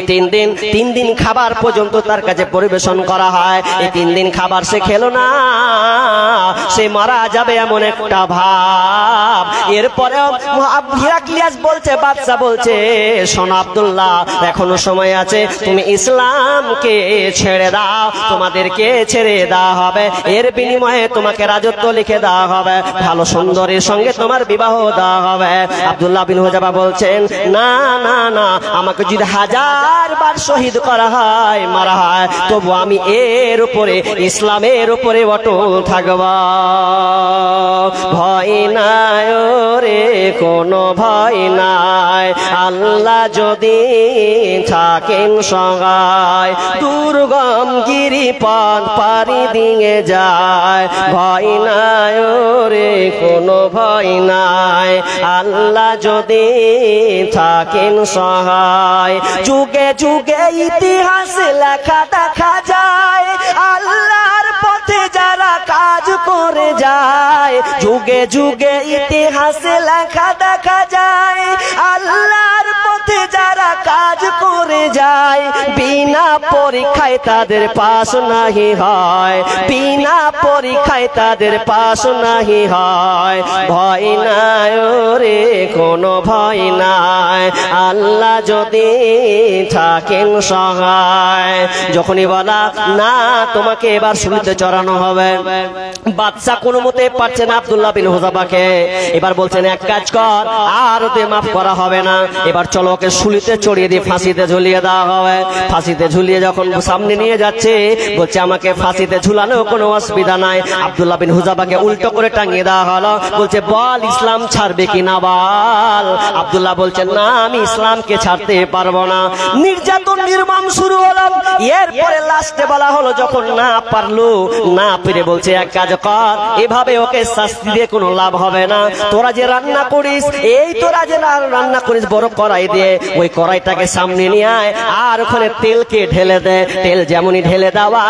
S1: 3 দিন খাবার পর্যন্ত তার কাছে পরিবেশন করা হয়। এই 3 দিন খাবার সে খেলো না, সে মারা যাবে এমন একটা ভাব। এরপরে হিরাক্লিয়াস বলছে, বাদশা বলছে শোনো আব্দুল্লাহ এখনো সময় আছে, তুমি ইসলামকে ছেড়ে দাও, তোমাদেরকে ছেড়ে দেওয়া হবে, এর বিনিময়ে তোমাকে রাজত্ব লিখে দেওয়া হবে, ভালো সুন্দরীর সঙ্গে তোমার বিবাহ দেওয়া হবে। আব্দুল্লাহ বিন হুযাফা বলছেন না না না, আমাকে যদি 1000 বার শহীদ করা হয়, মারা হয়, তবু আমি এর উপরে, ইসলামের উপরে অটল থাকব। ভয় নাই রে কোনো ভয় নাই, আল্লাহ যদি থাকেন সহায়, দুর্গম গিরিপথ পাড়ি দিয়ে যায়। ভয় নাই রে কোনো ভয় নাই, আল্লাহ যদি থাকেন সহায়। যুগে যুগে ইতিহাস লেখা দেখা যায়, আল্লাহর পথে যারা কাজ করে যায়। যুগে যুগে ইতিহাস লেখা দেখা যায়, আল্লাহর পথে যারা কাজ করে মরে যায়, বিনা পরীক্ষায় তাদের পাস নাহি হয়, বিনা পরীক্ষায় তাদের পাস নাহি হয়। ভয় নাই রে কোনো ভয় নাই, আল্লাহ যদি থাকেন সহায়। যখনই বলা না তোমাকে এবার শুলিতে চড়ানো হবে, বাদশা কোনো মতে পারছে না আব্দুল্লাহ বিন হুযাফাকে। এবার বলছেন এক কাজ কর, আর ওতে মাফ করা হবে না, এবার চলো ওকে শুলিতে চড়িয়ে দিয়ে ফাঁসিতে ঝুলিয়ে দেওয়া হবে। ফাঁসিতে ঝুলিয়ে যখন সামনে নিয়ে যাচ্ছে, বলছে আমাকে ফাঁসিতে ঝুলানো কোনো অসুবিধা নাই। আব্দুল্লাহ বিন হুযাফাকে উল্টো করে টাঙিয়ে দেওয়া হলো। বলছে বল ইসলাম ছাড়বে কিনা বল। আব্দুল্লাহ বলছেন না আমি ইসলামকে ছাড়তে পারবো না। নির্যাতন নির্মম শুরু হলো। এরপরে লাস্টে বলা হলো যখন না পারলো, না পেরে বলছে এক কাজ কর, এভাবে ওকে শাস্তি দিয়ে কোনো লাভ হবে না। তোরা যে রান্না করিস, এই তোরা যে রান্না করিস বড় কড়াই দিয়ে, ওই কড়াইটাকে সামনে নিয়ে আয় আর ওখানে তেলকে ঢেলে দে। তেল যেমনই ঢেলে দেওয়া,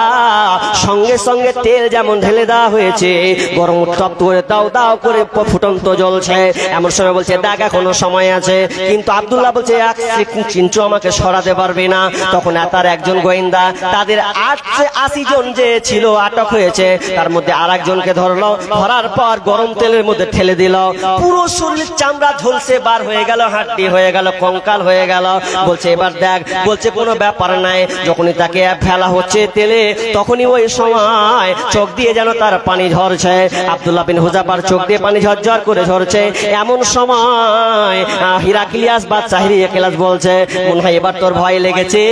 S1: সঙ্গে সঙ্গে তেল যেমন ঢেলে দেওয়া হয়েছে, গরম উত্তপ্ত করে দাও দাও করে ফুটন্ত জ্বলছে। এমন সময় বলছে দেখ এখনো সময় আছে, কিন্তু আব্দুল্লাহ বলছে এক চিন্টু আমাকে সরাতে পারবে না। তখন তার একজন গোয়েন্দা, তাদের 80 জন যে ছিল আটক হয়েছে, তার মধ্যে আর একজনকে ধরলো। ধরার পর গরম তেলের মধ্যে ঠেলে দিল। পুরো শরীর চামড়া ঝলসে বার হয়ে গেল, হাড্ডি হয়ে গেল, কঙ্কাল হয়ে গেল। বলছে এবার দেখ, বলছে কোনো ব্যাপার নাই। যখনই তাকে ফেলা হচ্ছে তেলে, তখনই ওই সময় চোখ দিয়ে যেন তার পানি ঝরছে। আব্দুল্লাহ বিন হুযাফার চোখ দিয়ে পানি ঝরঝর করে ঝরছে। এমন সময় হিরাক্লিয়াস বাদশা হিরাক্লিয়াস বলছে মনে হয় এবার তোর ভয় লেগেছে,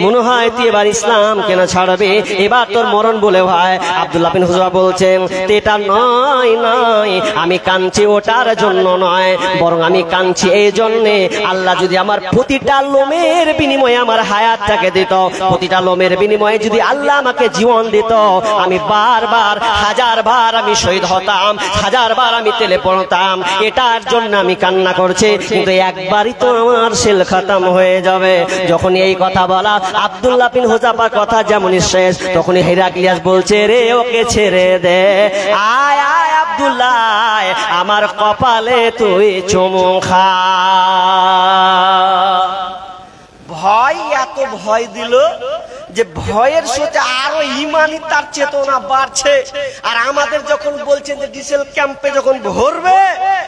S1: মনে হয় তুই এবার ইসলাম কেন ছাড়বে, এবার তোর মরণ বলে ভয়। আব্দুল্লাহ বিন হুযাফা বলছেন এটা নয় নয়, আমি কাঁদছি ওটার জন্য নয়, বরং আমি কাঁদছি এই জন্যে আল্লাহ যদি আমার প্রতিটা লোমের বিনিময়ে আমার হায়াতটাকে দিত, প্রতিটা লোমের বিনিময়ে যদি আল্লাহ আমাকে জীবন দিত, আমি বারবার হাজারবার আমি শহীদ হতাম, হাজারবার আমি তেলে পড়তাম। এটার জন্য আমি কান্না করছি, কিন্তু একবারই তো আমার সেল খতম হয়ে যাবে। যখন এই কথা বলা আব্দুল্লাহ বিন হুযাফার কথা যেমনই শেষ, তখনই হিরাক্লিয়াস বলছে রে ওকে ছেড়ে দে, আয় আয় আব্দুল্লাহ আমার কপালে তুই চুমু খা। ভয় এত ভয় দিল যে ভয়ের সাথে আরো ইমানি তার চেতনা বাড়ছে। আর আমাদের যখন বলছেন যে ডিসেল ক্যাম্পে যখন ভরবে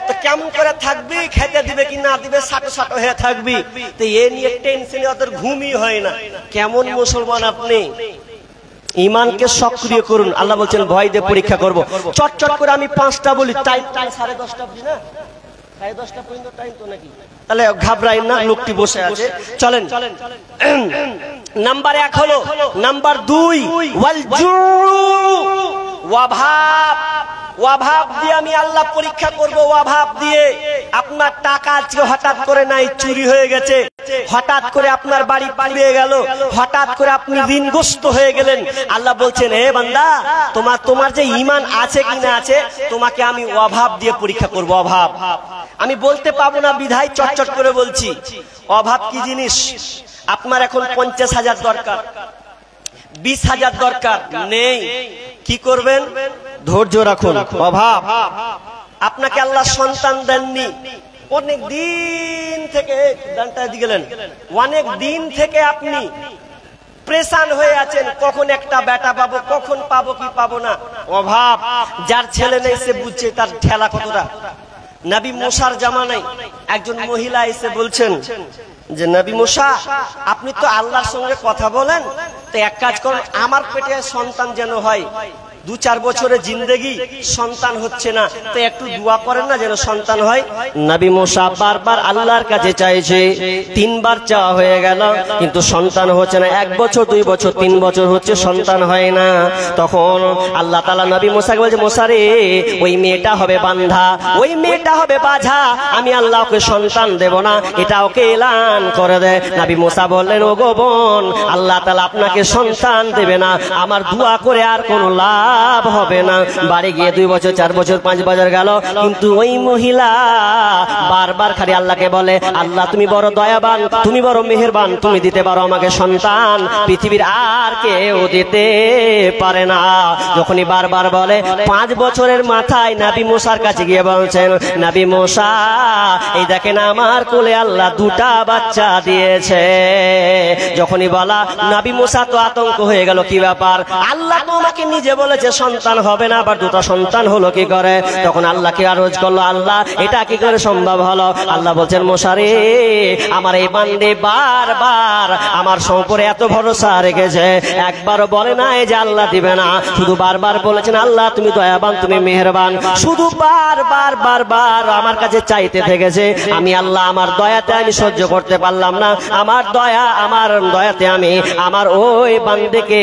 S1: তো কেমন করে থাকবি, খেতে দিবে কি না দিবে, সাটো সাটো হয়ে থাকবি, তো এ নিয়ে টেনশনে ওদের ঘুমই হয় না। কেমন মুসলমান আপনি? ইমানকে সক্রিয় করুন। আল্লাহ বলছেন ভয় দিয়ে পরীক্ষা করব। চটচট করে আমি 5টা বলি, টাইম 10:30 অবধি না, 10:30 পর্যন্ত টাইম তো নাকি, তাহলে ঘাবড়াই না, লোকটি বসে আছে। চলেন নাম্বার 1 হলো, নাম্বার 2 ওয়াল জু, অভাব। অভাব দিয়ে আমি আল্লাহ পরীক্ষা করব। অভাব দিয়ে আপনার টাকা আজকে হঠাৎ করে নাই, চুরি হয়ে গেছে, হঠাৎ করে আপনার বাড়ি পুড়ে গেল, হঠাৎ করে আপনি ঋণগ্রস্ত হয়ে গেলেন। আল্লাহ বলছেন হে বান্দা, তোমার যে ঈমান আছে কি না আছে, তোমাকে আমি অভাব দিয়ে পরীক্ষা করব। অভাব আমি বলতে পাবো না বিধায় চটচট করে বলছি। অভাব কি জিনিস? আপনার এখন 50,000 দরকার, 20,000 দরকার নেই, কি করবেন? ধৈর্য রাখুন। অভাব, আপনাকে আল্লাহ সন্তান দেননি, অনেক দিন থেকে অনেক দিন থেকে আপনি প্রেসান হয়ে আছেন, কখন একটা বেটা পাবো, কখন পাবো কি পাবো না। অভাব। যার ছেলে নেই সে বুঝছে তার ঠেলা কতটা। নবী মুসার জামানায় একজন মহিলা এসে বলছেন যে নবী মুসা, আপনি তো আল্লাহর সঙ্গে কথা বলেন, তো এক কাজ করুন, আমার পেটে সন্তান যেন হয়, 2-4 বছরের জিন্দেগি সন্তান হচ্ছে না, তো একটু দোয়া করেন না যেন সন্তান হয়। নবী মুসা বারবার আল্লাহর কাছে চাইছে, 3 বার চাওয়া হয়ে গেল, কিন্তু সন্তান হচ্ছে না। 1 বছর 2 বছর 3 বছর হচ্ছে, সন্তান হয় না। তখন আল্লাহ তাআলা নবী মুসাকে বলছে মুসা রে, ওই মেয়েটা হবে বান্ধা, ওই মেয়েটা হবে বাঝা, আমি আল্লাহ ওকে সন্তান দেব না, এটা ওকে এলান করে দে। নবী মুসা বললেন ও গো বোন, আল্লাহ তাআলা আপনাকে সন্তান দেবে না, আমার দোয়া করে আর কোনো লাভ লাভ হবে না। বাড়ি গিয়ে 2 বছর 4 বছর 5 বছর গেল, কিন্তু ওই মহিলা বারবার খালি আল্লাহকে বলে, আল্লাহ তুমি বড় দয়াবান, তুমি বড় মেহেরবান, তুমি দিতে পারো আমাকে সন্তান, পৃথিবীর আর কেউ দিতে পারে না। যখনই বারবার বলে, 5 বছরের মাথায় নবী মুসার কাছে গিয়ে বলছেন, নবী মুসা এই দেখেন আমার কোলে আল্লাহ 2টা বাচ্চা দিয়েছে। যখনই বলা, নবী মুসা তো আতঙ্ক হয়ে গেল, কি ব্যাপার, আল্লাহ তো আমাকে নিজে বলেছে সন্তান হবে না, আবার 2টা সন্তান হলো কি করে? তখন আল্লাহকে আরজ করলো, আল্লাহ এটা কি করে সম্ভব হলো? আল্লাহ বলছেন, মুসা রে আমার এই বান্দে বারবার আমার সম্পর্কে এত ভরসা রেখেছে, একবারও বলে না যে আল্লাহ দিবে না, শুধু বারবার বলেছেন আল্লাহ তুমি দয়াবান, তুমি মেহেরবান, শুধু বারবার বারবার আমার কাছে চাইতে থেকেছে। আমি আল্লাহ আমার দয়াতে আমি সহ্য করতে পারলাম না, আমার দয়াতে আমি আমার ওই বান্দেকে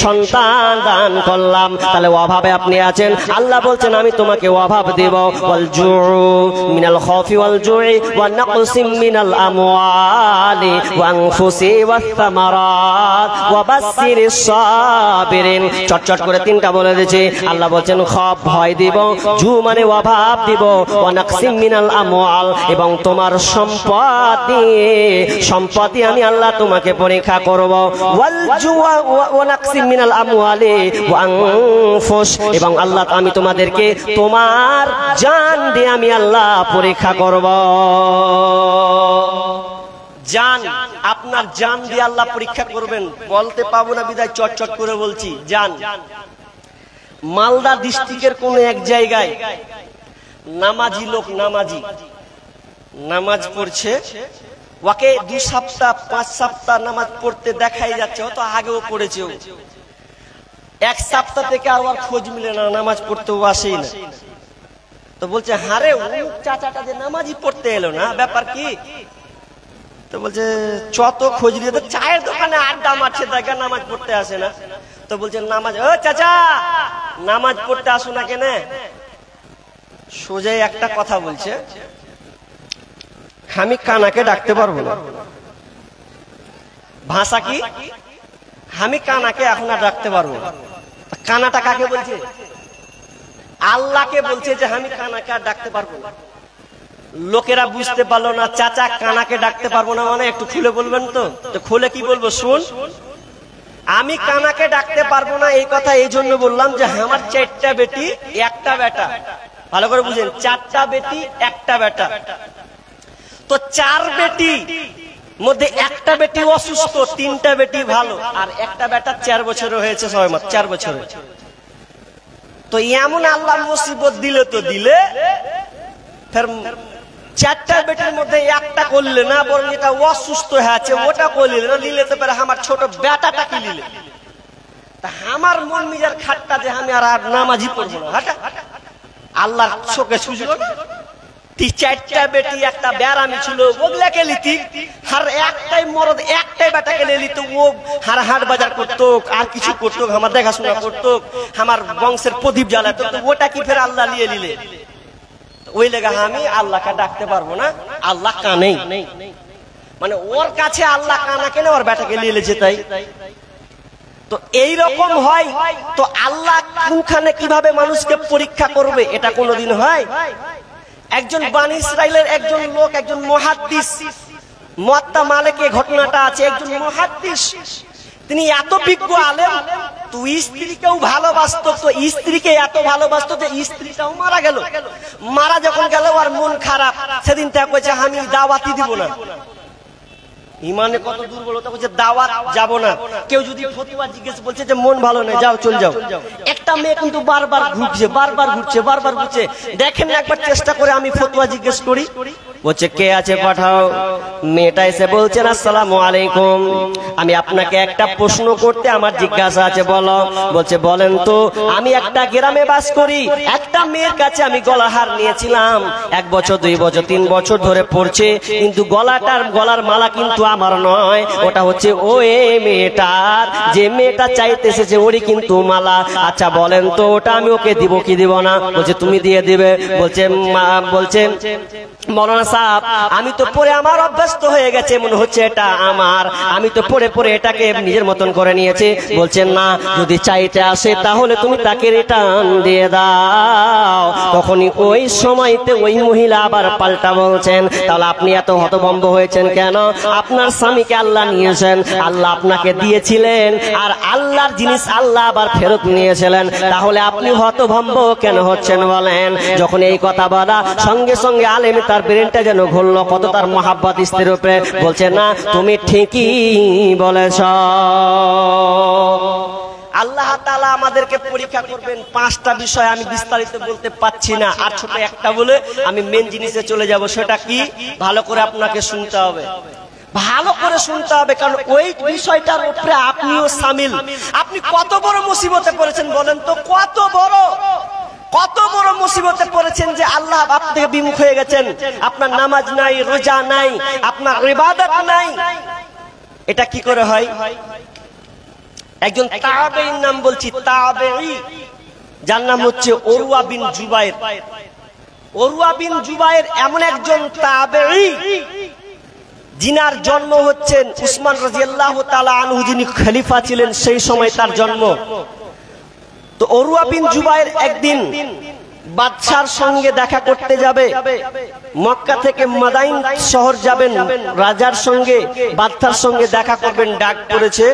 S1: সন্তান দান করলাম। তাহলে অভাবে আপনি আছেন, আল্লাহ বলছেন আমি তোমাকে অভাব দেব। ওয়াল জুউ মিনাল খাউফি ওয়াল জুই ওয়া নাকসিম মিনাল আমওয়ালি ওয়া আনফুসি ওয়াস সামারাত ওয়া বাশশিরিস সাবিরিন। চটচট করে 3টা বলে দিয়েছে। আল্লাহ বলছেন খৌফ ভয় দিব, জু মানে অভাব দিব, ওয়া নাকসিম মিনাল আমওয়াল এবং তোমার সম্পত্তি আমি আল্লাহ তোমাকে পরীক্ষা করব। ওয়াল জু ওয়া নাকসিম মিনাল আমওয়ালি ওয়া আনফুস এবং আল্লাহ আমি তোমাদেরকে তোমার জান দিয়ে আমি আল্লাহ পরীক্ষা করব। জান, আপনার জান দিয়ে আল্লাহ পরীক্ষা করবেন। বলতে পাবো না বিদায় চটচট করে বলছি। জান, মালদা ডিস্ট্রিক্টের কোন এক জায়গায় নামাজি লোক, নামাজ পড়ছে, ওকে 2 সপ্তাহ 5 সপ্তাহ নামাজ পড়তে দেখাই যাচ্ছে, হয়তো আগেও পড়েছে, 1 সপ্তাহ থেকে আর খোঁজ মিলে না, নামাজ পড়তেও আসেই না। তো বলছে, হারে চাচাটা যে নামাজই পড়তে এলো না, ব্যাপার কি? তো বলছে, যত খোঁজ নিয়ে তো চায়ের দোকানে আড্ডা মারছে, দেখা নামাজ পড়তে আসে না। তো বলছে, নামাজ, ও চাচা নামাজ পড়তে আসো না কেন? সোজাই একটা কথা বলছে, আমি কানাকে ডাকতে পারবো না। ভাষা কি? আমি কানাকে এখন আর ডাকতে পারবো না। কানাটা কাকে বলছে? আল্লাহকে বলছে যে আমি কানাকে আর ডাকতে পারবো না। লোকেরা বুঝতে পারলো না, চাচা কানাকে ডাকতে পারবো না মানে একটু খুলে বলবেন তো? তো খুলে কি বলবো শুন। আমি কানাকে ডাকতে পারবো না এই কথা এই জন্য বললাম যে আমার 4টা বেটি 1টা বেটা, ভালো করে বুঝেন, 4টা বেটি 1টা বেটা। তো 4 বেটি মধ্যে 1টা বেটি অসুস্থ, 3টা বেটি ভালো, আর 1টা বেটা 4 বছর হয়েছে, 6 মাস, 4 বছর। তো এমন আল্লাহ মুসিবত দিলে তো দিলে, ফের 4টা বেটির মধ্যে 1টা করলে না, বরং এটা অসুস্থ হয়েছে ওটা করলে না, নিলে তো পারে আমার ছোট বেটাটা কি নিলে। তা আমার মন মিজার খাটটা যে আমি আর নামাজি পড়বো না, হাটা আল্লাহর চোখে সুযোগ। 4টা বেটি 1টা ব্যারামি ছিল, ওগুলাকে লিতি, আর একটাই মরদ 1টাই বেটাকে লিত, ও হাট বাজার করতো, আর কিছু করতো, আমার দেখাশোনা করতো, আমার বংশের প্রদীপ জ্বালাতো, ওটা কি ফের আল্লাহ নিয়ে নিলে? ওই লেগা আমি আল্লাহকে ডাকতে পারবো না, আল্লাহ কানেই, মানে ওর কাছে আল্লাহ কানা কেন, ওর বেটাকে নিয়ে এলেছে তাই। তো এই রকম হয়। তো আল্লাহ কোনখানে কিভাবে মানুষকে পরীক্ষা করবে এটা কোনোদিন হয়? একজন বানী ইসরাইলের একজন লোক, একজন মুহাদ্দিস, মুয়াত্তা মালিকে ঘটনাটা আছে, একজন মুহাদ্দিস, তিনি এত বিজ্ঞ আলেম, তো স্ত্রীকেও ভালোবাসতো, তো স্ত্রীকে এত ভালোবাসতো যে স্ত্রীটাও মারা গেল। মারা যখন গেল আর মন খারাপ, সেদিন তা কইছে আমি দাওয়াতি দিব না। ইমানে কত দুর্বলতা, বলছে দাওয়াত যাব না। কেউ যদি ফতোয়া জিজ্ঞেস বলছে যে মন ভালো নেই, যাও চল যাও। একটা মেয়ে কিন্তু বারবার ঘুরছে, দেখেন না একবার চেষ্টা করে আমি ফতোয়া জিজ্ঞেস করি। বলছে কে আছে পাঠাও। মেয়েটা এসে বলছেন আসসালামু আলাইকুম, আমি আপনাকে একটা প্রশ্ন করতে আমার জিজ্ঞাসা আছে, বলো। বলছে বলেন তো। আমি একটা গ্রামে বাস করি, একটা মেয়ের কাছে আমি গলাহার নিয়েছিলাম, 1 বছর 2 বছর 3 বছর ধরে পড়ছে, কিন্তু গলার মালা কিন্তু আমার নয়, ওটা হচ্ছে ওই মেয়েটার, যে মেয়েটা চাইতেছে যে ওরই কিন্তু মালা। আচ্ছা বলেন তো ওটা আমি ওকে দিব কি দিব না? বলছে তুমি দিয়ে দিবে। বলছে মৌলানা সাহেব আমি তো পরে আমার অভ্যস্ত হয়ে গেছে, মনে হচ্ছে এটা আমার, আমি তো পরে পরে এটাকে নিজের মতন করে নিয়েছি। বলছেন না, যদি চাইতে আসে তাহলে তুমি তাকে রিটার্ন দিয়ে দাও। তখনই ওই সময়তে ওই মহিলা আবার পাল্টা বলছেন, তাহলে আপনি এত হতভম্ব হয়েছেন কেন? আপনার স্বামীকে আল্লাহ নিয়েছেন, আল্লাহ আপনাকে দিয়েছিলেন, আর আল্লাহর জিনিস আল্লাহ আবার ফেরত নিয়েছিলেন, তাহলে আপনি হতভম্ব কেন হচ্ছেন বলেন? যখন এই কথা বলা সঙ্গে সঙ্গে আলেম তার ব্রেনটা যেন ঘুরল, কত তার মহাব্বত স্ত্রীর উপরে। বলছে না তুমি ঠিকই বলেছ। আল্লাহ তাআলা আমাদেরকে পরীক্ষা করবেন 5টা বিষয়, আমি বিস্তারিত বলতে পাচ্ছি না, আর ছোট একটা বলে আমি মেন জিনিসে চলে যাব। সেটা কি? ভালো করে আপনাকে শুনতে হবে, ভালো করে শুনতে হবে, কারণ ওই বিষয়টার উপরে আপনিও শামিল। আপনি কত বড় মুসিবতে পড়েছেন বলেন তো, কত বড় মুসিবতে পড়েছেন যে আল্লাহ আপ থেকে বিমুখ হয়ে গেছেন। আপনার নামাজ নাই, রোজা নাই, আপনার ইবাদত নাই। এটা কি করে হয়? একজন তাবেঈর নাম বলছি, তাবেঈ, যার নাম হচ্ছে উরওয়া বিন জুবায়ের। উরওয়া বিন জুবায়ের এমন একজন তাবেঈ যিনার জন্ম হচ্ছেন উসমান রাদিয়াল্লাহু তাআলা আনহু, যিনি খলিফা ছিলেন সেই সময় তার জন্ম। তো উরওয়া বিন জুবায়ের একদিন বাদশার সঙ্গে দেখা করতে যাবে, মক্কা থেকে মাদাইন শহর যাবেন, রাজার সঙ্গে বাদশার সঙ্গে দেখা করবেন, ডাক পড়েছে।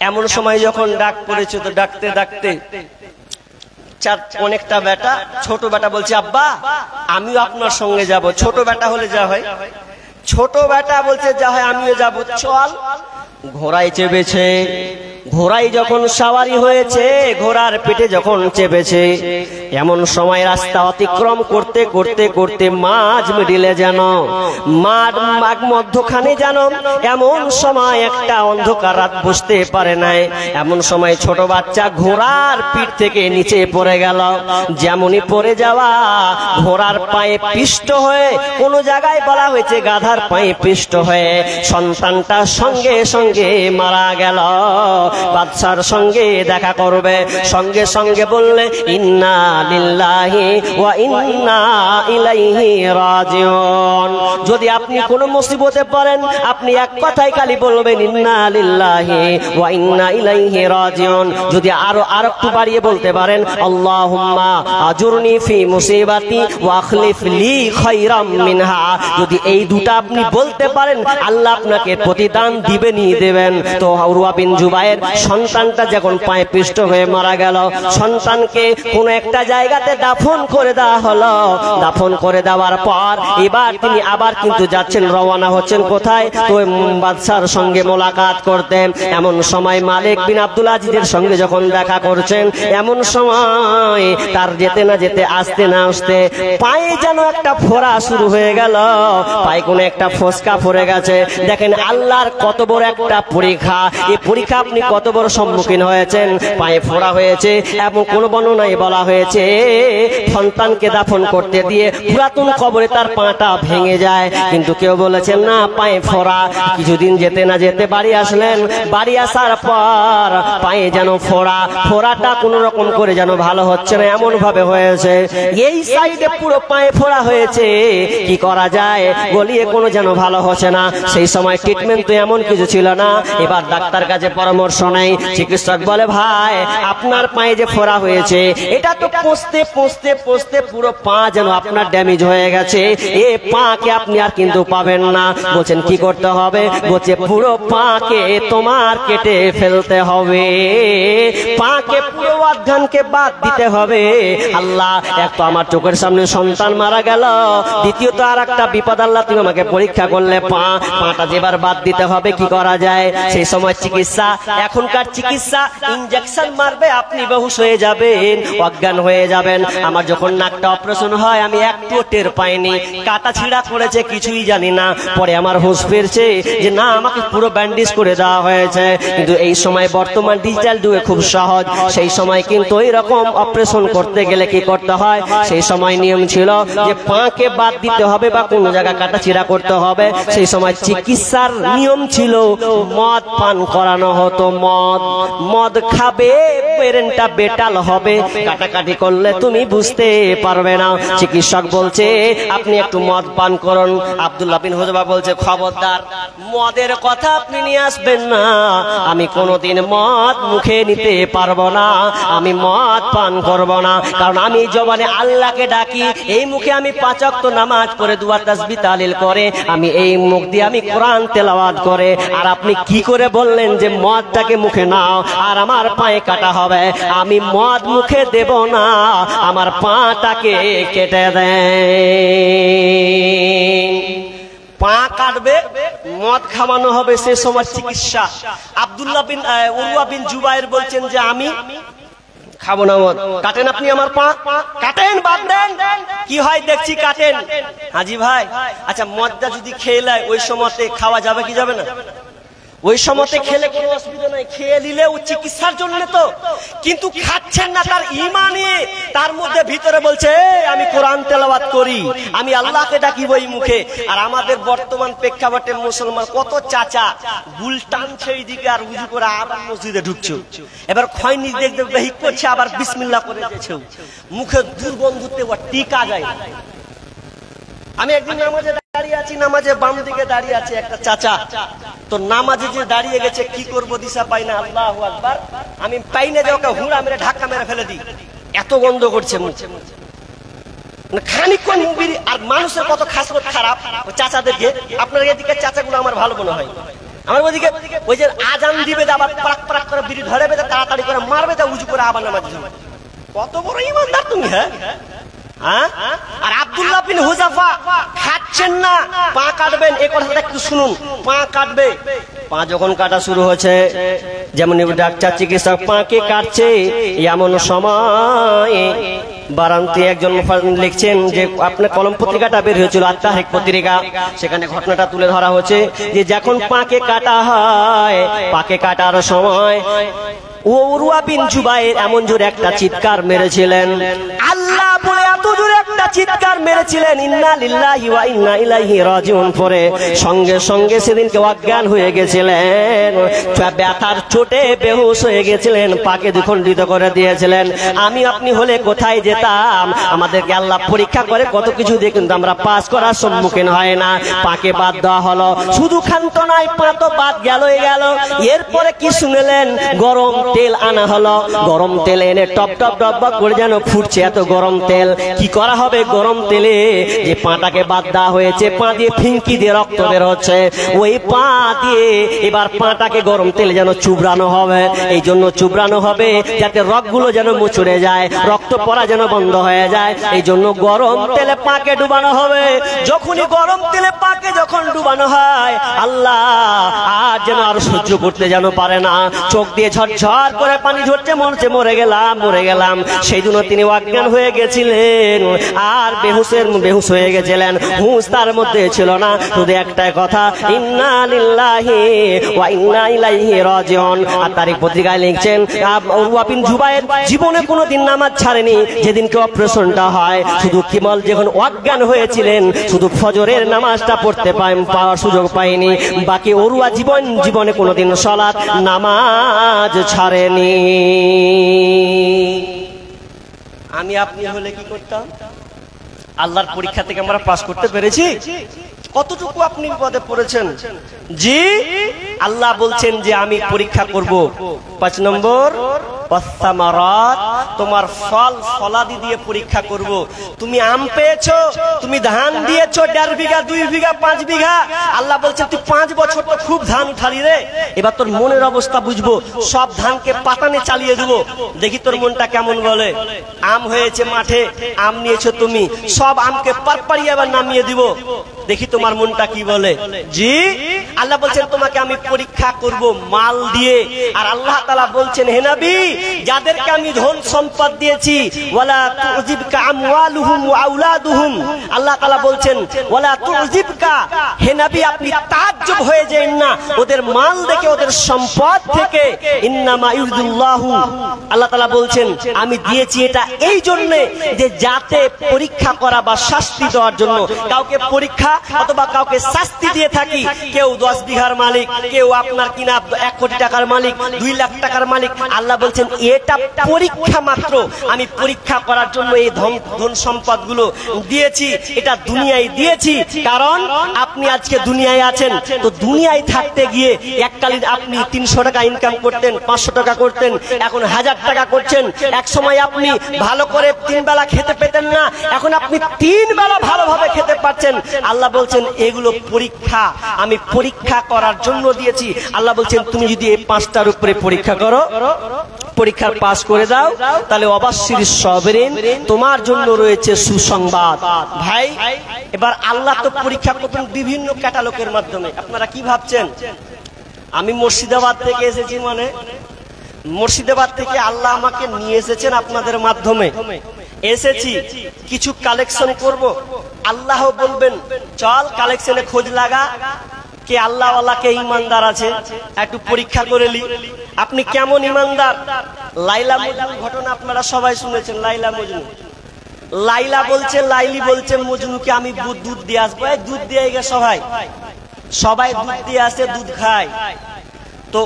S1: এমন সময় যখন ডাক পড়েছে, তো ডাকতে ডাকতে অনেকটা বেটা, ছোট বেটা বলছে আব্বা আমিও আপনার সঙ্গে যাব। ছোট বেটা হলে যা হয়, ছোট বেটা বলছে যা হয় আমিও যাব, চল। ঘোড়ায় চেপেছে, ঘোড়ায় যখন সাওয়ারি হয়েছে, ঘোড়ার পেটে যখন চেপেছে, এমন সময় রাস্তা অতিক্রম করতে করতে করতে মাঝ মিডিলে যেন, মাঠ মধ্যখানে যেন এমন সময় একটা অন্ধকার রাত বুঝতে পারে নাই, এমন সময় ছোট বাচ্চা ঘোড়ার পিঠ থেকে নিচে পড়ে গেল। যেমনই পড়ে যাওয়া, ঘোড়ার পায়ে পিষ্ট হয়ে, কোন জায়গায় বলা হয়েছে গাধার পায়ে পিষ্ট হয়ে সন্তানটা সঙ্গে সঙ্গে মারা গেল। বাদশার সঙ্গে দেখা করবে, সঙ্গে সঙ্গে বললে ইন্না লিল্লাহি ওয়া ইন্না ইলাইহি রাজিউন। যদি আপনি কোনো মুসিবতে পড়েন, আপনি এক কথাই খালি বলবেন ইন্না লিল্লাহি ওয়া ইন্না ইলাইহি রাজিউন। যদি আরো একটু বাড়িয়ে বলতে পারেন আল্লাহুম্মা আজুরনি ফি মুসিবাতি ওয়া আখলিফ লি খায়রাম মিনহা। যদি এই দুটো আপনি বলতে পারেন, আল্লাহ আপনাকে প্রতিদান দিবেনই দেবেন। তো উরওয়া বিন জুবায়ের সন্তানটা যখন পায়ে পিষ্ট হয়ে মারা গেল, সন্তানকে কোন একটা জায়গাতে দাফন করে দেওয়া হলো। দাফন করে দেওয়ার পর এবার তিনি আবার কিন্তু যাচ্ছেন, রওনা হচ্ছেন কোথায়? তো বাদশার সঙ্গে মোলাকাত করতেন। এমন সময় মালিক বিন আব্দুল আজিজের সঙ্গে যখন দেখা করছেন, এমন সময় তার যেতে না যেতে, আসতে না আসতে পায়ে যেন একটা ফোড়া শুরু হয়ে গেল, পায়ে কোনো একটা ফসকা পড়ে গেছে। দেখেন আল্লাহর কত বড় একটা পরীক্ষা, এই পরীক্ষা আপনি কত বড় সম্মুখীন হয়েছেন। পায়ে ফোড়া হয়েছে এবং কোন বর্ণনায় বলা হয়েছে সন্তানকে দাফন করতে দিয়ে পুরাতন কবরে তার পাটা ভেঙে যায়, কিন্তু কেউ বলেছেন না পায়ে ফোড়া। কিছুদিন যেতে না যেতে বাড়ি আসলেন, বাড়ি আসার পর পায়ে যেন ফোড়াটা কোন রকম করে যেন ভালো হচ্ছে না, এমন ভাবে হয়েছে। এই সাইডে পুরো পায়ে ফোড়া হয়েছে, কি করা যায়? গলিয়ে কোনো যেন ভালো হচ্ছে না। সেই সময় ট্রিটমেন্ট তো এমন কিছু ছিল না। এবার ডাক্তার কাছে পরামর্শ নেই। চিকিৎসক বলে ভাই আপনার পায়ে যে ফোড়া হয়েছে, এটা তো পচতে পচতে পচতে পুরো পা যেন আপনার ড্যামেজ হয়ে গেছে, এ পাকে আপনি আর কিন্তু পাবেন না। বলছেন কি করতে হবে? বলছে পুরো পাকে তোমার কেটে ফেলতে হবে, পাকে পুরো অর্গানকে বাদ দিতে হবে। আল্লাহ, এক তো আমার চোখের সামনে সন্তান মারা গেল, দ্বিতীয়ত আর একটা বিপদ আল্লাহ তুমি আমাকে পরীক্ষা করলে, পাটা যেবার বাদ দিতে হবে, কি করা যায়? সেই সময় চিকিৎসা এখনকার চিকিৎসা ইনজেকশন মারবে, আপনি বেহুশ হয়ে যাবেন, অজ্ঞান হয়ে যাবেন। আমার যখন নাকটা অপারেশন হয় আমি একটু টের পাইনি, কাটা ছিঁড়া করেছে কিছুই জানি না। পরে আমার হুঁশ ফিরছে যে না, আমাকে পুরো ব্যান্ডেজ করে দেওয়া হয়েছে। কিন্তু এই সময় বর্তমান ডিজিটাল যুগে খুব সহজ, সেই সময় কিন্তু ওই রকম অপারেশন করতে গেলে কি করতে হয়, সেই সময় নিয়ম ছিল যে পাকে বাদ দিতে হবে বা কোন জায়গা কাটা ছিঁড়া করতে হবে। সেই সময় চিকিৎসার নিয়ম ছিল মদ পান করানো হতো। মদ খাবে, ব্রেনটা বেটাল হবে, কাটাকাটি করলে তুমি বুঝতে পারবে না। চিকিৎসক বলছে আপনি একটু মদ পান করুন। আব্দুল্লাহ বিন হুযাফা বলছে খবরদার, মদের কথা আপনি নিয়ে আসবেন না, আমি কোনোদিন মদ মুখে নিতে পারবো না, আমি মদ পান করব না। কারণ আমি জবানে আল্লাহকে ডাকি, এই মুখে আমি 5 ওয়াক্ত নামাজ পড়ে দুয়া তাসবিহ তাহলিল করে, আমি এই মুখ দিয়ে আমি কোরআন তেলাওয়াত করে। আর আপনি কি করে বললেন যে মদটাকে মুখে নাও আর আমার পায়ে কাটা হবে? আমি মদ মুখে দেব না, আমার পাটাকে কেটে দেন। পা কাটবে, মদ খাওয়ানো হবে, সে সময় চিকিৎসা। উরওয়া বিন জুবাইর বলছেন যে আমি খাবো না মদ। কাটেন আপনি আমার পা, কাটেন, বাদ দেন। কি হয় দেখছি কাটেন। হাজি ভাই, আচ্ছা মদটা যদি খেয়ে নেয় ওই সময়তে খাওয়া যাবে কি যাবে না? ওই সময়তে খেলে কোনো অসুবিধা নাই, খেয়ে নিলে ও চিকিৎসার জন্য তো, কিন্তু খাচ্ছেন না তার ইমানে, তার মধ্যে ভিতরে বলছে আমি কোরআন তেলাওয়াত করি, আমি আল্লাহকে ডাকি ওই মুখে। আর আমাদের বর্তমান প্রেক্ষাপটে মুসলমান কত চাচা বুল টানছে এইদিকে আর উজু করে আবার মসজিদে ঢুকছে, এবার খয়নি দেখতে বেহিক করছে, আবার বিসমিল্লাহ করে দিয়েছে, মুখে দুর্গন্ধতে ও টিকা যায়। আমি একদিন নামাজে দাঁড়িয়ে আছি, নামাজে বাম দিকে দাঁড়িয়ে আছে একটা চাচা, তো নামাজে যে দাঁড়িয়ে গেছে কি করবো দিশা পাই না, আল্লাহু আকবার, আমি পাই না যে ওকে হুড়া মেরে ধাক্কা মেরে ফেলে দিই, এত গন্ধ করছে মুখে। খানিকক্ষণ মুবির আর মানুষের কত খাসরত খারাপ চাচাদেরকে। আপনার এদিকে চাচাগুলো আমার ভালো মনে হয়, আমার ওদিকে ওই যে আজান দিবে আবার পাক পাক করে বিড়ি ধরে বেঁধে তাড়াতাড়ি করে মারবে, তা উজু করে আবার নামাজ যাবে। কত বড় ইমানদার তুমি! হ্যাঁ, আর আব্দুল্লাহ বিন হুযাফা খাচ্ছেন না, পা কাটবেন, এই কথাটা একটু শুনুন। পা কাটবে, পা যখন কাটা শুরু হয়েছে, যেমন ডাক্তার চিকিৎসক পাকে কাটছে, এমন সময় বারান্তে একজন লিখছেন যে আপনার কলম পত্রিকাটা বের হয়েছিল আত্মাহিক পত্রিকা, সেখানে ঘটনাটা তুলে ধরা হচ্ছে যে যখন পাকে কাটা হয়, পাকে কাটার সময় উরওয়া বিন জুবাইর এমন জোরে একটা চিৎকার মেরেছিলেন, আল্লাহ বলে এত জোরে একটা চিৎকার মেরেছিলেন, ইন্না লিল্লাহি ওয়া ইন্না ইলাইহি রাজিউন, পরে সঙ্গে সঙ্গে সেদিনকে অজ্ঞান হয়ে গেছিলেন, ব্যথার চোটে বেহুশ হয়ে গেছিলেন, পাকে দ্বিখণ্ডিত করে দিয়েছিলেন। আমি আপনি হলে কোথায় যেতাম? আমাদেরকে আল্লাহ পরীক্ষা করে কত কিছু দিয়ে, কিন্তু আমরা পাস করার সম্মুখীন হয় না। পাকে বাদ দেওয়া হলো, শুধু ক্ষান্ত নয়, পা তো বাদ গেলই গেল। এরপরে কি শুনলেন? গরম তেল আনা হলো, গরম তেল এনে টপ টপ টপ করে যেন ফুটছে, এত গরম তেল। কি করা হবে গরম তেলে? যে পাটাকে বাদ দেওয়া হয়েছে, পা দিয়ে ফিঙ্কি দিয়ে রক্ত বের হচ্ছে, ওই পা দিয়ে এবার পাটাকে গরম তেলে যেন চুবড়ানো হবে। এই জন্য চুবড়ানো হবে যাতে রগগুলো যেন মুচড়ে যায়, রক্ত পড়া যেন বন্ধ হয়ে যায়। এই জন্য গরম তেলে পাকে ডুবানো হবে। যখনই গরম তেলে পাকে যখন ডুবানো হয়, আল্লাহ আর যেন আর সহ্য করতে যেন পারে না, চোখ দিয়ে ঝরঝর করে পানি ঝরছে, মরছে, মরে গেলাম মরে গেলাম। সেই জন্য তিনি অজ্ঞান হয়ে গেছিলেন আর বেহুশ হয়ে গেছিলেন, হুঁশ তার মধ্যে ছিল না, শুধু একটাই কথা, ইন্না লিল্লাহি ওয়া ইন্না ইলাইহি রাজিউন। আর তারিখ পত্রিকায় লিখছেন উরওয়া বিন জুবাইর জীবনে কোনোদিন নামাজ ছাড়েনি, যেদিনকে অপারেশনটা হয় শুধু কেবল যখন অজ্ঞান হয়েছিলেন শুধু ফজরের নামাজটা পড়তে পাওয়ার সুযোগ পায়নি, বাকি উরওয়া জীবনে কোনোদিন সালাত নামাজ ছাড়েনি। আমি আপনি হলে কি করতাম? আল্লাহর পরীক্ষা থেকে আমরা পাস করতে পেরেছি? কতটুকু আপনি বিপদে পড়েছেন? জি, আল্লাহ বলছেন যে আমি পরীক্ষা করব। 5 নম্বর ওয়াসসামারাত, তোমার ফল ফলাদি দিয়ে পরীক্ষা করব। তুমি আম পেয়েছো, তুমি ধান দিয়েছো 1.5 বিঘা 2 বিঘা 5 বিঘা, আল্লাহ বলছেন তুই 5 বছর তো খুব ধান উঠালি রে, এবার তোর মনের অবস্থা বুঝবো, সব ধানকে পাতানে চালিয়ে দেবো, দেখি তোর মনটা কেমন বলে। আম হয়েছে মাঠে, আম নিয়েছো তুমি, সব আমকে পারপাড়িয়ে এবার নামিয়ে দিব, দেখি তোমার মনটা কি বলে। জি, আল্লাহ বলছেন তোমাকে আমি পরীক্ষা করব মাল দিয়ে। আর আল্লাহ তাআলা বলছেন, হে নবী, যাদেরকে আমি ধন সম্পদ দিয়েছি, ওয়ালা তুজিবকা আমওয়ালুহুম ওয়া আওলাদুহুম, আল্লাহ তাআলা বলছেন ওয়ালা তুজিবকা, হে নবী আপনি তাজ্জব হয়ে যান না ওদের মাল দেখে, ওদের সম্পদ থেকে। ইন্নামা ইউরিদুল্লাহু, আল্লাহ তাআলা বলছেন আমি দিয়েছি এটা এই জন্য যে যাতে পরীক্ষা করা বা শাস্তি দেওয়ার জন্য। কাউকে পরীক্ষা অথবা কাউকে শাস্তি দিয়ে থাকি, কেউ 10 বিঘার মালিক, কেউ আপনার কিনা 1 কোটি টাকার মালিক, 2 লাখ টাকার মালিক। আল্লাহ বলছেন এটা পরীক্ষা মাত্র, আমি পরীক্ষা করার জন্য এই ধন সম্পদ গুলো দিয়েছি, এটা দুনিয়ায় দিয়েছি। কারণ আপনি আজকে দুনিয়ায় আছেন, তো দুনিয়ায় থাকতে গিয়ে এককালীন আপনি 300 টাকা ইনকাম করতেন, 500 টাকা করতেন, এখন 1000 টাকা করছেন। এক সময় আপনি ভালো করে 3 বেলা খেতে পেতেন না, এখন আপনি 3 বেলা ভালোভাবে খেতে পাচ্ছেন। আল্লাহ বলছেন এগুলো পরীক্ষা, আমি পরীক্ষা করার জন্য দিয়েছি। আল্লাহ বলছেন তুমি যদি এই 5টার উপরে পরীক্ষা করো, পরীক্ষার পাস করে দাও, তাহলে অবশ্যই সাবিরিন, তোমার জন্য রয়েছে সুসংবাদ। ভাই, এবার আল্লাহ তো পরীক্ষা করবেন বিভিন্ন ক্যাটালগের মাধ্যমে। আপনারা কি ভাবছেন আমি মুর্শিদাবাদ থেকে এসেছি? মানে মুর্শিদাবাদ থেকে আল্লাহ আমাকে নিয়ে এসেছেন আপনাদের মাধ্যমে। এসেছি কিছু কালেকশন করব, আল্লাহ বলবেন চল কালেকশনে খোঁজ লাগা, কে আল্লাহওয়ালা কে ইমানদার আছে একটু পরীক্ষা করে লি। আপনি কেমন ইমানদার? লাইলা মজনু ঘটনা আপনারা সবাই শুনেছেন। লাইলা মজনু, লাইলা বলছে, লাইলি বলছে মজনুকে আমি দুধ দিয়ে আসবো। দুধ দিয়ে গে সবাই দুধ দিয়ে আসে, দুধ খায়। তো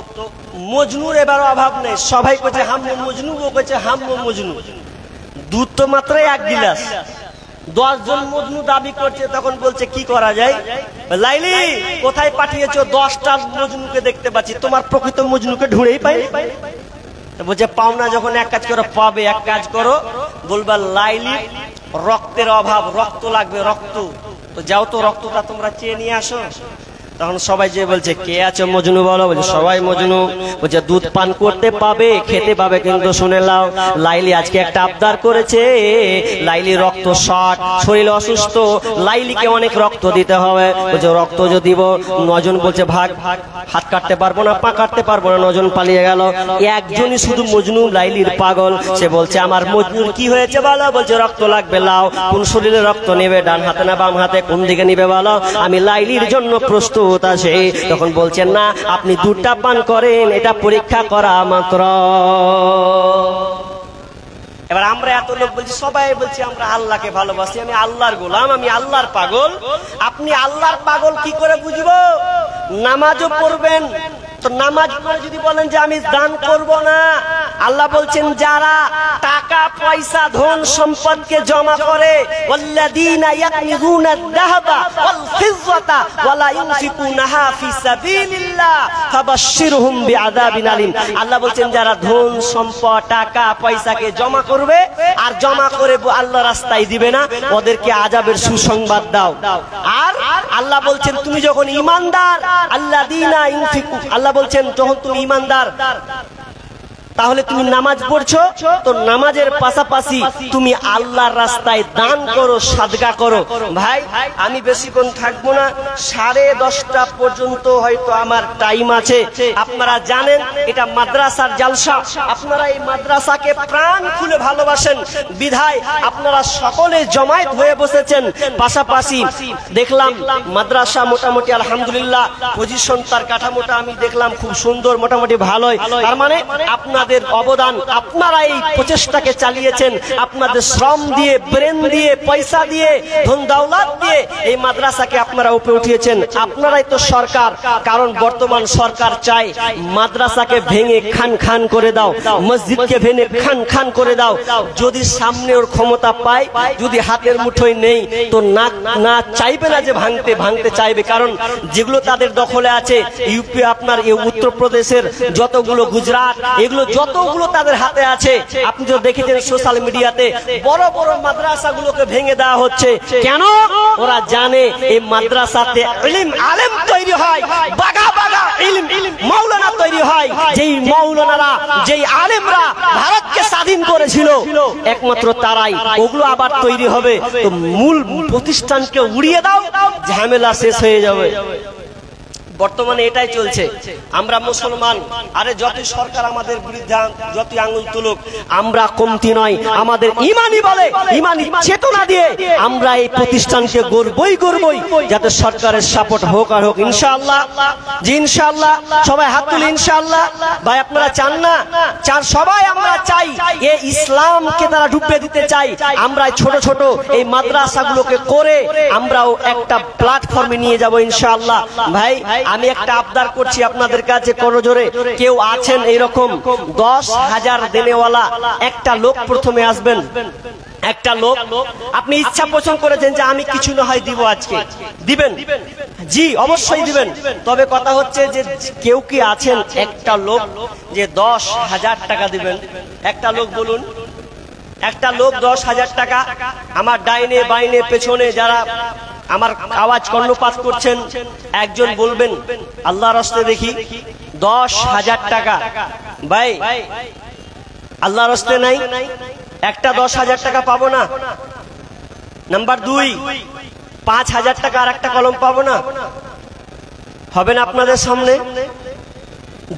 S1: মজনুর এবার অভাব নেই, সবাই কইছে হাম মজনু, ও কইছে হাম মজনু। দুধ তো মাত্র 1 গিলাস, 10 জন মজনু দাবি করছে। তখন বলছে কি করা যায়? লাইলি কোথায় পাঠিয়েছো? 10টা মজনুকে দেখতে পাচ্ছি, তোমার প্রকৃত মজনুকে ঢুঁড়েই পাই। বলছে পাওনা যখন এক কাজ করো পাবে, এক কাজ করো, বলবা লাইলি রক্তের অভাব, রক্ত লাগবে, রক্ত। তো যাও তো রক্তটা তোমরা চেয়ে নিয়ে আসো। তখন সবাই যে বলছে কে আছে মজনু বলো, বলছে সবাই মজনু। বলছে দুধ পান করতে পাবে, খেতে পাবে, কিন্তু শুনে লাও লাইলি আজকে একটা আবদার করেছে। লাইলি রক্ত শর্ট, শরীর অসুস্থ, লাইলিকে অনেক রক্ত দিতে হবে। বলছে রক্ত যদি দিব। 9 জন বলছে ভাগ, হাত কাটতে পারবো না, পা কাটতে পারবো না। 9 জন পালিয়ে গেল, একজনই শুধু মজনু লাইলির পাগল। সে বলছে আমার মজনুর কি হয়েছে বলো? বলছে রক্ত লাগবে, লাও। কোন শরীরে রক্ত নেবে, ডান হাতে না বাম হাতে, কোন দিকে নিবে বলো? আমি লাইলির জন্য প্রস্তুত আছে। তখন বলছেন না, আপনি দুধটা পান করেন, এটা পরীক্ষা করা মাত্র। এবার আমরা এত লোক বলছি, সবাই বলছি আমরা আল্লাহকে ভালোবাসি, আমি আল্লাহর গোলাম, আমি আল্লাহর পাগল। আপনি আল্লাহর পাগল কি করে বুঝবো? নামাজও পড়বেন, তো নামাজ পড়ে যদি বলেন যে আমি দান করব না, আল্লাহ বলছেন যারা টাকা পয়সা ধন সম্পদকে জমা করে, ওয়াল্লাযীনা ইয়াকনিজুনা আয-যাহাবা ওয়াল ফিজ্জাতা ওয়ালা ইউনফিকুনাহা ফি সাবিলিল্লাহ ফাবাশশিরহুম বিআযাবিন আলীম। আল্লাহ বলছেন যারা ধন সম্পদ টাকা পয়সাকে জমা করবে আর জমা করে আল্লাহর রাস্তায় দিবে না, ওদেরকে আযাবের সুসংবাদ দাও। আর আল্লাহ বলছেন তুমি যখন ঈমানদার, আল্লাযীনা ইউনফিকু, আল্লাহ বলছেন যখন তুমি ঈমানদার তাহলে তুমি নামাজ পড়ছো, তো নামাজের পাশাপাশি তুমি আল্লাহর রাস্তায় দান করো, সাদকা করো। ভাই আমি বেশিক্ষণ থাকবো না, 10:30টা পর্যন্ত হয়তো আমার টাইম আছে। আপনারা জানেন এটা মাদ্রাসার জালসা, আপনারা এই মাদ্রাসাকে প্রাণ খুলে ভালোবাসেন বিধায় আপনারা সকলে জমায়েত হয়ে বসেছেন। পাশাপাশি দেখলাম মাদ্রাসা মোটামুটি আলহামদুলিল্লাহ পজিশন, তার কাঠামোটা আমি দেখলাম খুব সুন্দর, মোটামুটি ভালোই। তার মানে আপনাদের অবদান, আপনারা এই প্রচেষ্টাকে চালিয়েছেন, আপনাদের শ্রম দিয়ে, ব্রেন দিয়ে, পয়সা দিয়ে, ধন দৌলত দিয়ে এই মাদ্রাসাকে আপনারা উপরে উঠিয়েছেন। আপনারাই তো সরকার, কারণ বর্তমান সরকার চায় মাদ্রাসাকে ভেঙে খান খান করে দাও, মসজিদকে ভেঙে খান খান করে দাও। যদি সামনে ওর ক্ষমতা পায়, যদি হাতের মুঠোয় নেই, তো না চাইবে না যে ভাঙতে, ভাঙতে চাইবে। কারণ যেগুলো তাদের দখলে আছে, ইউপি আপনার উত্তরপ্রদেশের যতগুলো, গুজরাট, এগুলো যতগুলো তাদের হাতে আছে, আপনি তো দেখেছেন সোশ্যাল মিডিয়াতে বড় বড় মাদ্রাসাগুলোকে ভেঙে দেওয়া হচ্ছে। কেন? ওরা জানে এই মাদ্রাসাতে ইলম আলেম তৈরি হয়, বাগা বাগা ইলম মাওলানা তৈরি হয়। যেই মাওলানারা, যেই আলেমরা ভারতকে স্বাধীন করেছিল, একমাত্র তারাই। ওগুলো আবার তৈরি হবে, তো মূল প্রতিষ্ঠানকে উড়িয়ে দাও, ঝামেলা শেষ হয়ে যাবে। বর্তমানে এটাই চলছে। আমরা মুসলমান, আরে যতই সরকার আমাদের বিরুদ্ধে যতই আঙুল তুলুক, আমরা কমতি নয়। আমাদের ইমানি বলে, ইমানি চেতনা দিয়ে আমরা এই প্রতিষ্ঠানকে গড়বই, যাতে সরকারের সাপোর্ট হোক আর হোক ইনশাআল্লাহ। জি ইনশাআল্লাহ, সবাই হাত তুলি ইনশাআল্লাহ। ভাই আপনারা চান না? চান সবাই। আমরা চাই এই ইসলামকে তারা ডুবিয়ে দিতে চাই। আমরা ছোট ছোট এই মাদ্রাসাগুলোকে করে আমরাও একটা প্ল্যাটফর্মে নিয়ে যাব ইনশাআল্লাহ। ভাই আমি একটা আবদার করছি আপনাদের কাছে করজোরে, কেউ আছেন এইরকম 10,000 দেনেওয়ালা? একটা লোক প্রথমে আসবেন, একটা লোক। আপনি ইচ্ছা পোষণ করেছেন যে আমি কিছু না হয় দিব, আজকে দিবেন? জি অবশ্যই দিবেন। তবে কথা হচ্ছে যে কেউ কি আছেন একটা লোক যে 10,000 টাকা দিবেন? একটা লোক বলুন, একটা লোক 10,000 টাকা। আমার ডাইনে বাইনে পেছনে যারা আমার আওয়াজ কর্ণপাত করছেন, একজন বলবেন আল্লাহর রাস্তে দেখি 10,000 টাকা। ভাই আল্লাহর রাস্তে নাই, একটা 10,000 টাকা পাবো না? নাম্বার 2, 5,000 টাকা আর একটা কলম পাবো না? হবে না আপনাদের সামনে?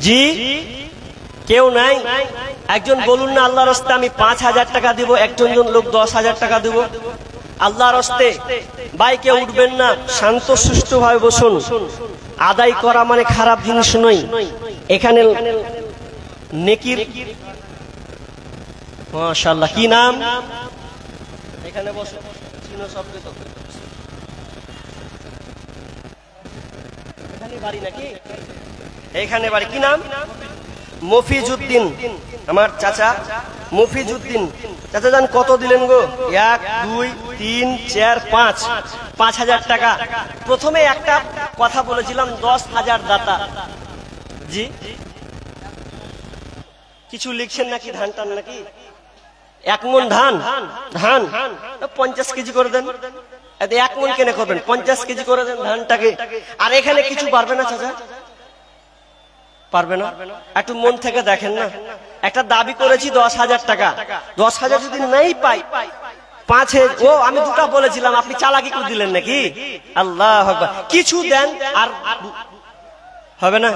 S1: জি কেউ নাই? একজন বলুন না আল্লাহর রাস্তে আমি 5,000 টাকা দিব, একজন লোক 10,000 টাকা দিব আল্লাহর রাস্তে। ভাই কেউ উঠবেন না, শান্ত সুষ্ঠু ভাবে বসুন। আদায় করা মানে খারাপ জিনিস নয়। এখানে নেকির মাশাআল্লাহ, কি নাম? এখানে বসো, চিনো সবকে তো। এখানে বাড়ি নাকি? এখানে বাড়ি। কি নাম? মফিজউদ্দিন, আমার চাচা মফিজউদ্দিন। চাচা জান কত দিলেন গো? 1 2 3 4 5, 5,000 টাকা। প্রথমে একটা কথা বলেছিলাম 10,000 দাতা। জি কিছু লিখছেন নাকি? ধান টান নাকি? 1 মণ ধান, ধান 50 কেজি করে দেন। 1 মণ কেনে করবেন? 50 কেজি করে দেন ধানটাকে। আর এখানে কিছু পারবে না চাচা? পারবে না? একটু মন থেকে দেখেন না। একটা দাবি করেছি 10,000 টাকা, 10,000 যদি নাই পাই 5,000, ও আমি দুটা বলেছিলাম, আপনি চালাকি করে দিলেন নাকি? আল্লাহু আকবার। কিছু দেন আর হবে না?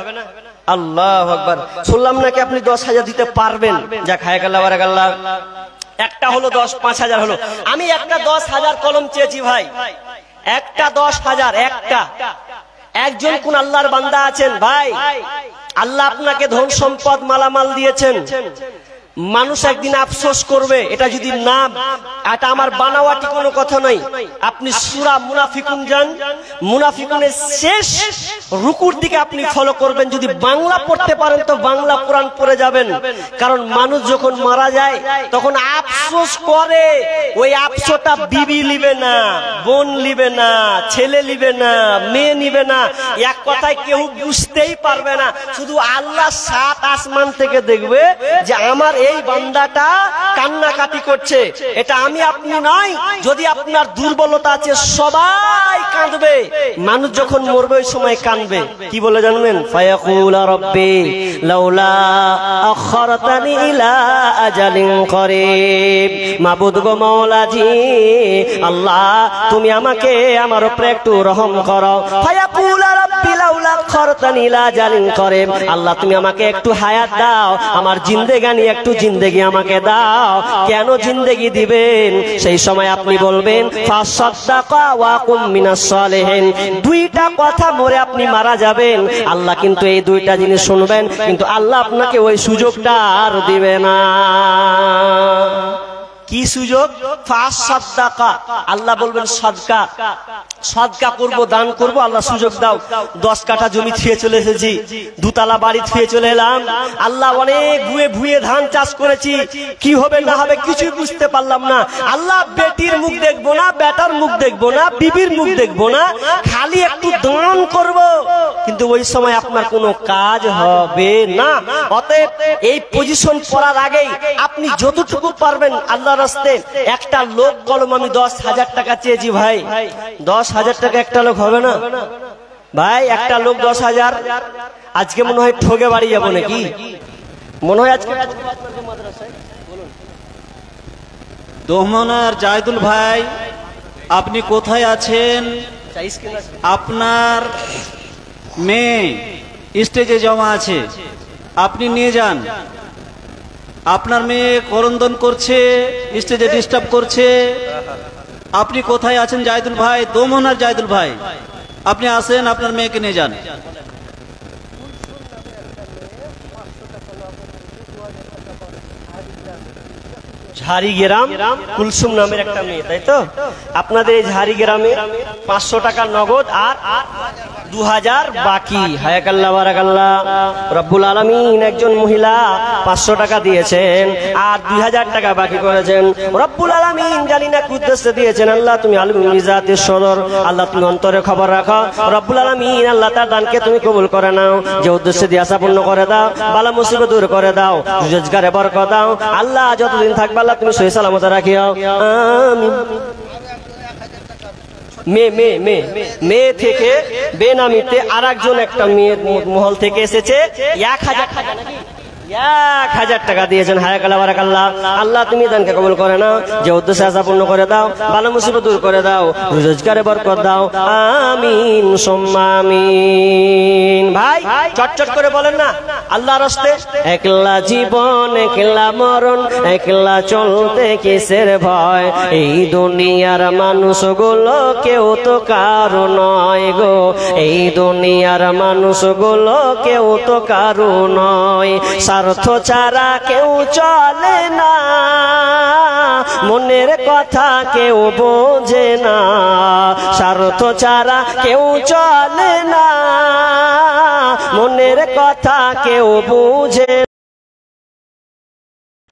S1: আল্লাহু আকবার। শুনলাম নাকি আপনি 10,000 দিতে পারবেন। যা খায় গেল বারাকাল্লাহ। একটা হলো 5,000 হলো। আমি একটা 10,000 কলম চেয়েছি ভাই, একটা 10,000। একটা একজন কোন আল্লাহর বান্দা আছেন ভাই, আল্লাহ আপনাকে ধন সম্পদ মালামাল দিয়েছেন, মানুষ একদিন আফসোস করবে। এটা যদি না, এটা আমার বানাওয়াটি কোনো কথা নাই। আপনি সূরা মুনাফিকুন যান, মুনাফিকুনের শেষ রুকুর দিকে আপনি ফলো করবেন। যদি বাংলা পড়তে পারেন তো বাংলা কোরআন পড়ে যাবেন। কারণ মানুষ যখন মারা যায় তখন আফসোস করে। ওই আফসোসটা বিবি লিবে না, বোন লিবে না, ছেলে লিবে না, মেয়ে নিবে না। এক কথায় কেউ বুঝতেই পারবে না। শুধু আল্লাহ 7 আসমান থেকে দেখবে যে আমার এই বান্দাটা কান্নাকাটি করছে। এটা আমি আপনি নয়। যদি আপনার দুর্বলতা আছে সবাই কাঁদবে। মানুষ যখন মরবে ওই সময় কাঁদবে। কি বলে জানবেন? ফায়াকুলা রাব্বি লাউলা আখরতানি ইলা আজালিন করিব। মাবুদ গো মাওলাজি, আল্লাহ তুমি আমাকে আমার উপরে একটু রহম করো। ফায়াকুলা রাব্বি লাউলা আখরতানি ইলা আজালিন করিব। আল্লাহ তুমি আমাকে একটু হায়াত দাও, আমার জিন্দেগানি একটু জিন্দেগি আমাকে দাও। কেন জিন্দেগি দিবেন? সেই সময় আপনি বলবেন ফাসাদাকা ওয়া কুম মিনাস সালিহিন। দুইটা কথা মরে আপনি মারা যাবেন। আল্লাহ কিন্তু এই দুইটা জিনিস শুনবেন, কিন্তু আল্লাহ আপনাকে ওই সুযোগটা আর দিবে না। কি সুযোগ? ফাসাদাকা, আল্লাহ বলবেন সাদকা। সদকা করব, দান করব, আল্লাহ সুযোগ দাও। 10 কাঠা জমি ছুঁয়ে চলে এসেছি, 2 তলা বাড়ি ছুঁয়ে চলে এলাম। আল্লাহ অনেক ভুয়ে ভুয়ে ধান চাষ করেছি, কি হবে না হবে কিছুই বুঝতে পারলাম না। আল্লাহ বেটির মুখ দেখবো না, বেটার মুখ দেখবো না, বিবির মুখ দেখবো না, খালি একটু দান করব, কিন্তু ওই সময় আপনার কোনো কাজ হবে না। অতএব এই পজিশন পড়ার আগেই আপনি যতটুকু পারবেন আল্লাহর রাস্তায়। একটা লোক কলম আমি 10,000 টাকা চেয়েছি ভাই, 10,000 টাকা একটা লোক হবে না ভাই? একটা লোক 10,000, আজকে মনে হয় ঠগে বাড়ি যাবো নাকি? মনে হয় আজকে
S2: দোহমানার জাহিদুল ভাই, আপনি কোথায় আছেন? আপনার মেয়ে স্টেজে জমা আছে, আপনি নিয়ে যান। আপনার মেয়ে করন্দন করছে, স্টেজে ডিস্টার্ব করছে। আপনি কোথায় আছেন জাহিদুল ভাই? দোমনার জাহিদুল ভাই, আপনি আসেন, আপনার মেয়েকে নিয়ে যান।
S1: ঝাড়িগ্রাম কুলসুম নামের একটা মেয়ে, তাই তো? আপনাদের এই ঝাড়িগ্রামে 500 টাকা নগদ আর 2000 বাকি। হায়াকাল্লাহ বারাকাল্লাহ। রব্বুল আলামিন একজন মহিলা 500 টাকা দিয়েছেন আর 2000 টাকা বাকি করেছেন। রব্বুল আলামিন জানি না কি উদ্দেশ্যে দিয়েছেন। আল্লাহ তুমি আলিমুল মিজাতের সদর, আল্লাহ তুমি অন্তরে খবর রাখো। রব্বুল আলামিন আল্লাহ তার দানকে তুমি কবুল করে নাও, যে উদ্দেশ্যে দিয়ে আশা পূর্ণ করে দাও, বালা মুসিবত দূর করে দাও, রোজগারে বরকত দাও। আল্লাহ যতদিন থাকবে আল্লাহ তুমি সহি সালামত রাখিও, আমিন। মেয়ে থেকে বেনামিতে আর একজন একটা মেয়ের মহল থেকে এসেছে 1000 টাকা, নাকি 1000 টাকা দিয়েছেন। হায়াকাল্লাহ বারাকাল্লাহ। আল্লাহ তুমি দানকে কবুল করে নাও, যে উদ্দেশ্যে আশা পূর্ণ করে দাও, বালা মুসিবত দূর করে দাও, রোজগারে বরকত দাও, আমিন সুম্মা আমিন। ভাই চটচট করে বলেন না আল্লাহর রাস্তে। একলা জীবন একলা মরণ, একলা চলতে কিসের ভয়, এই দুনিয়ার মানুষগুলো কেউ তো কারো নয় গো, এই দুনিয়ার মানুষগুলো কেউ তো কারো নয়। স্বার্থ ছাড়া কেউ চলে না, মনের কথা কেউ বোঝে না, স্বার্থ ছাড়া কেউ চলে না, মনের কথা কেউ বুঝে।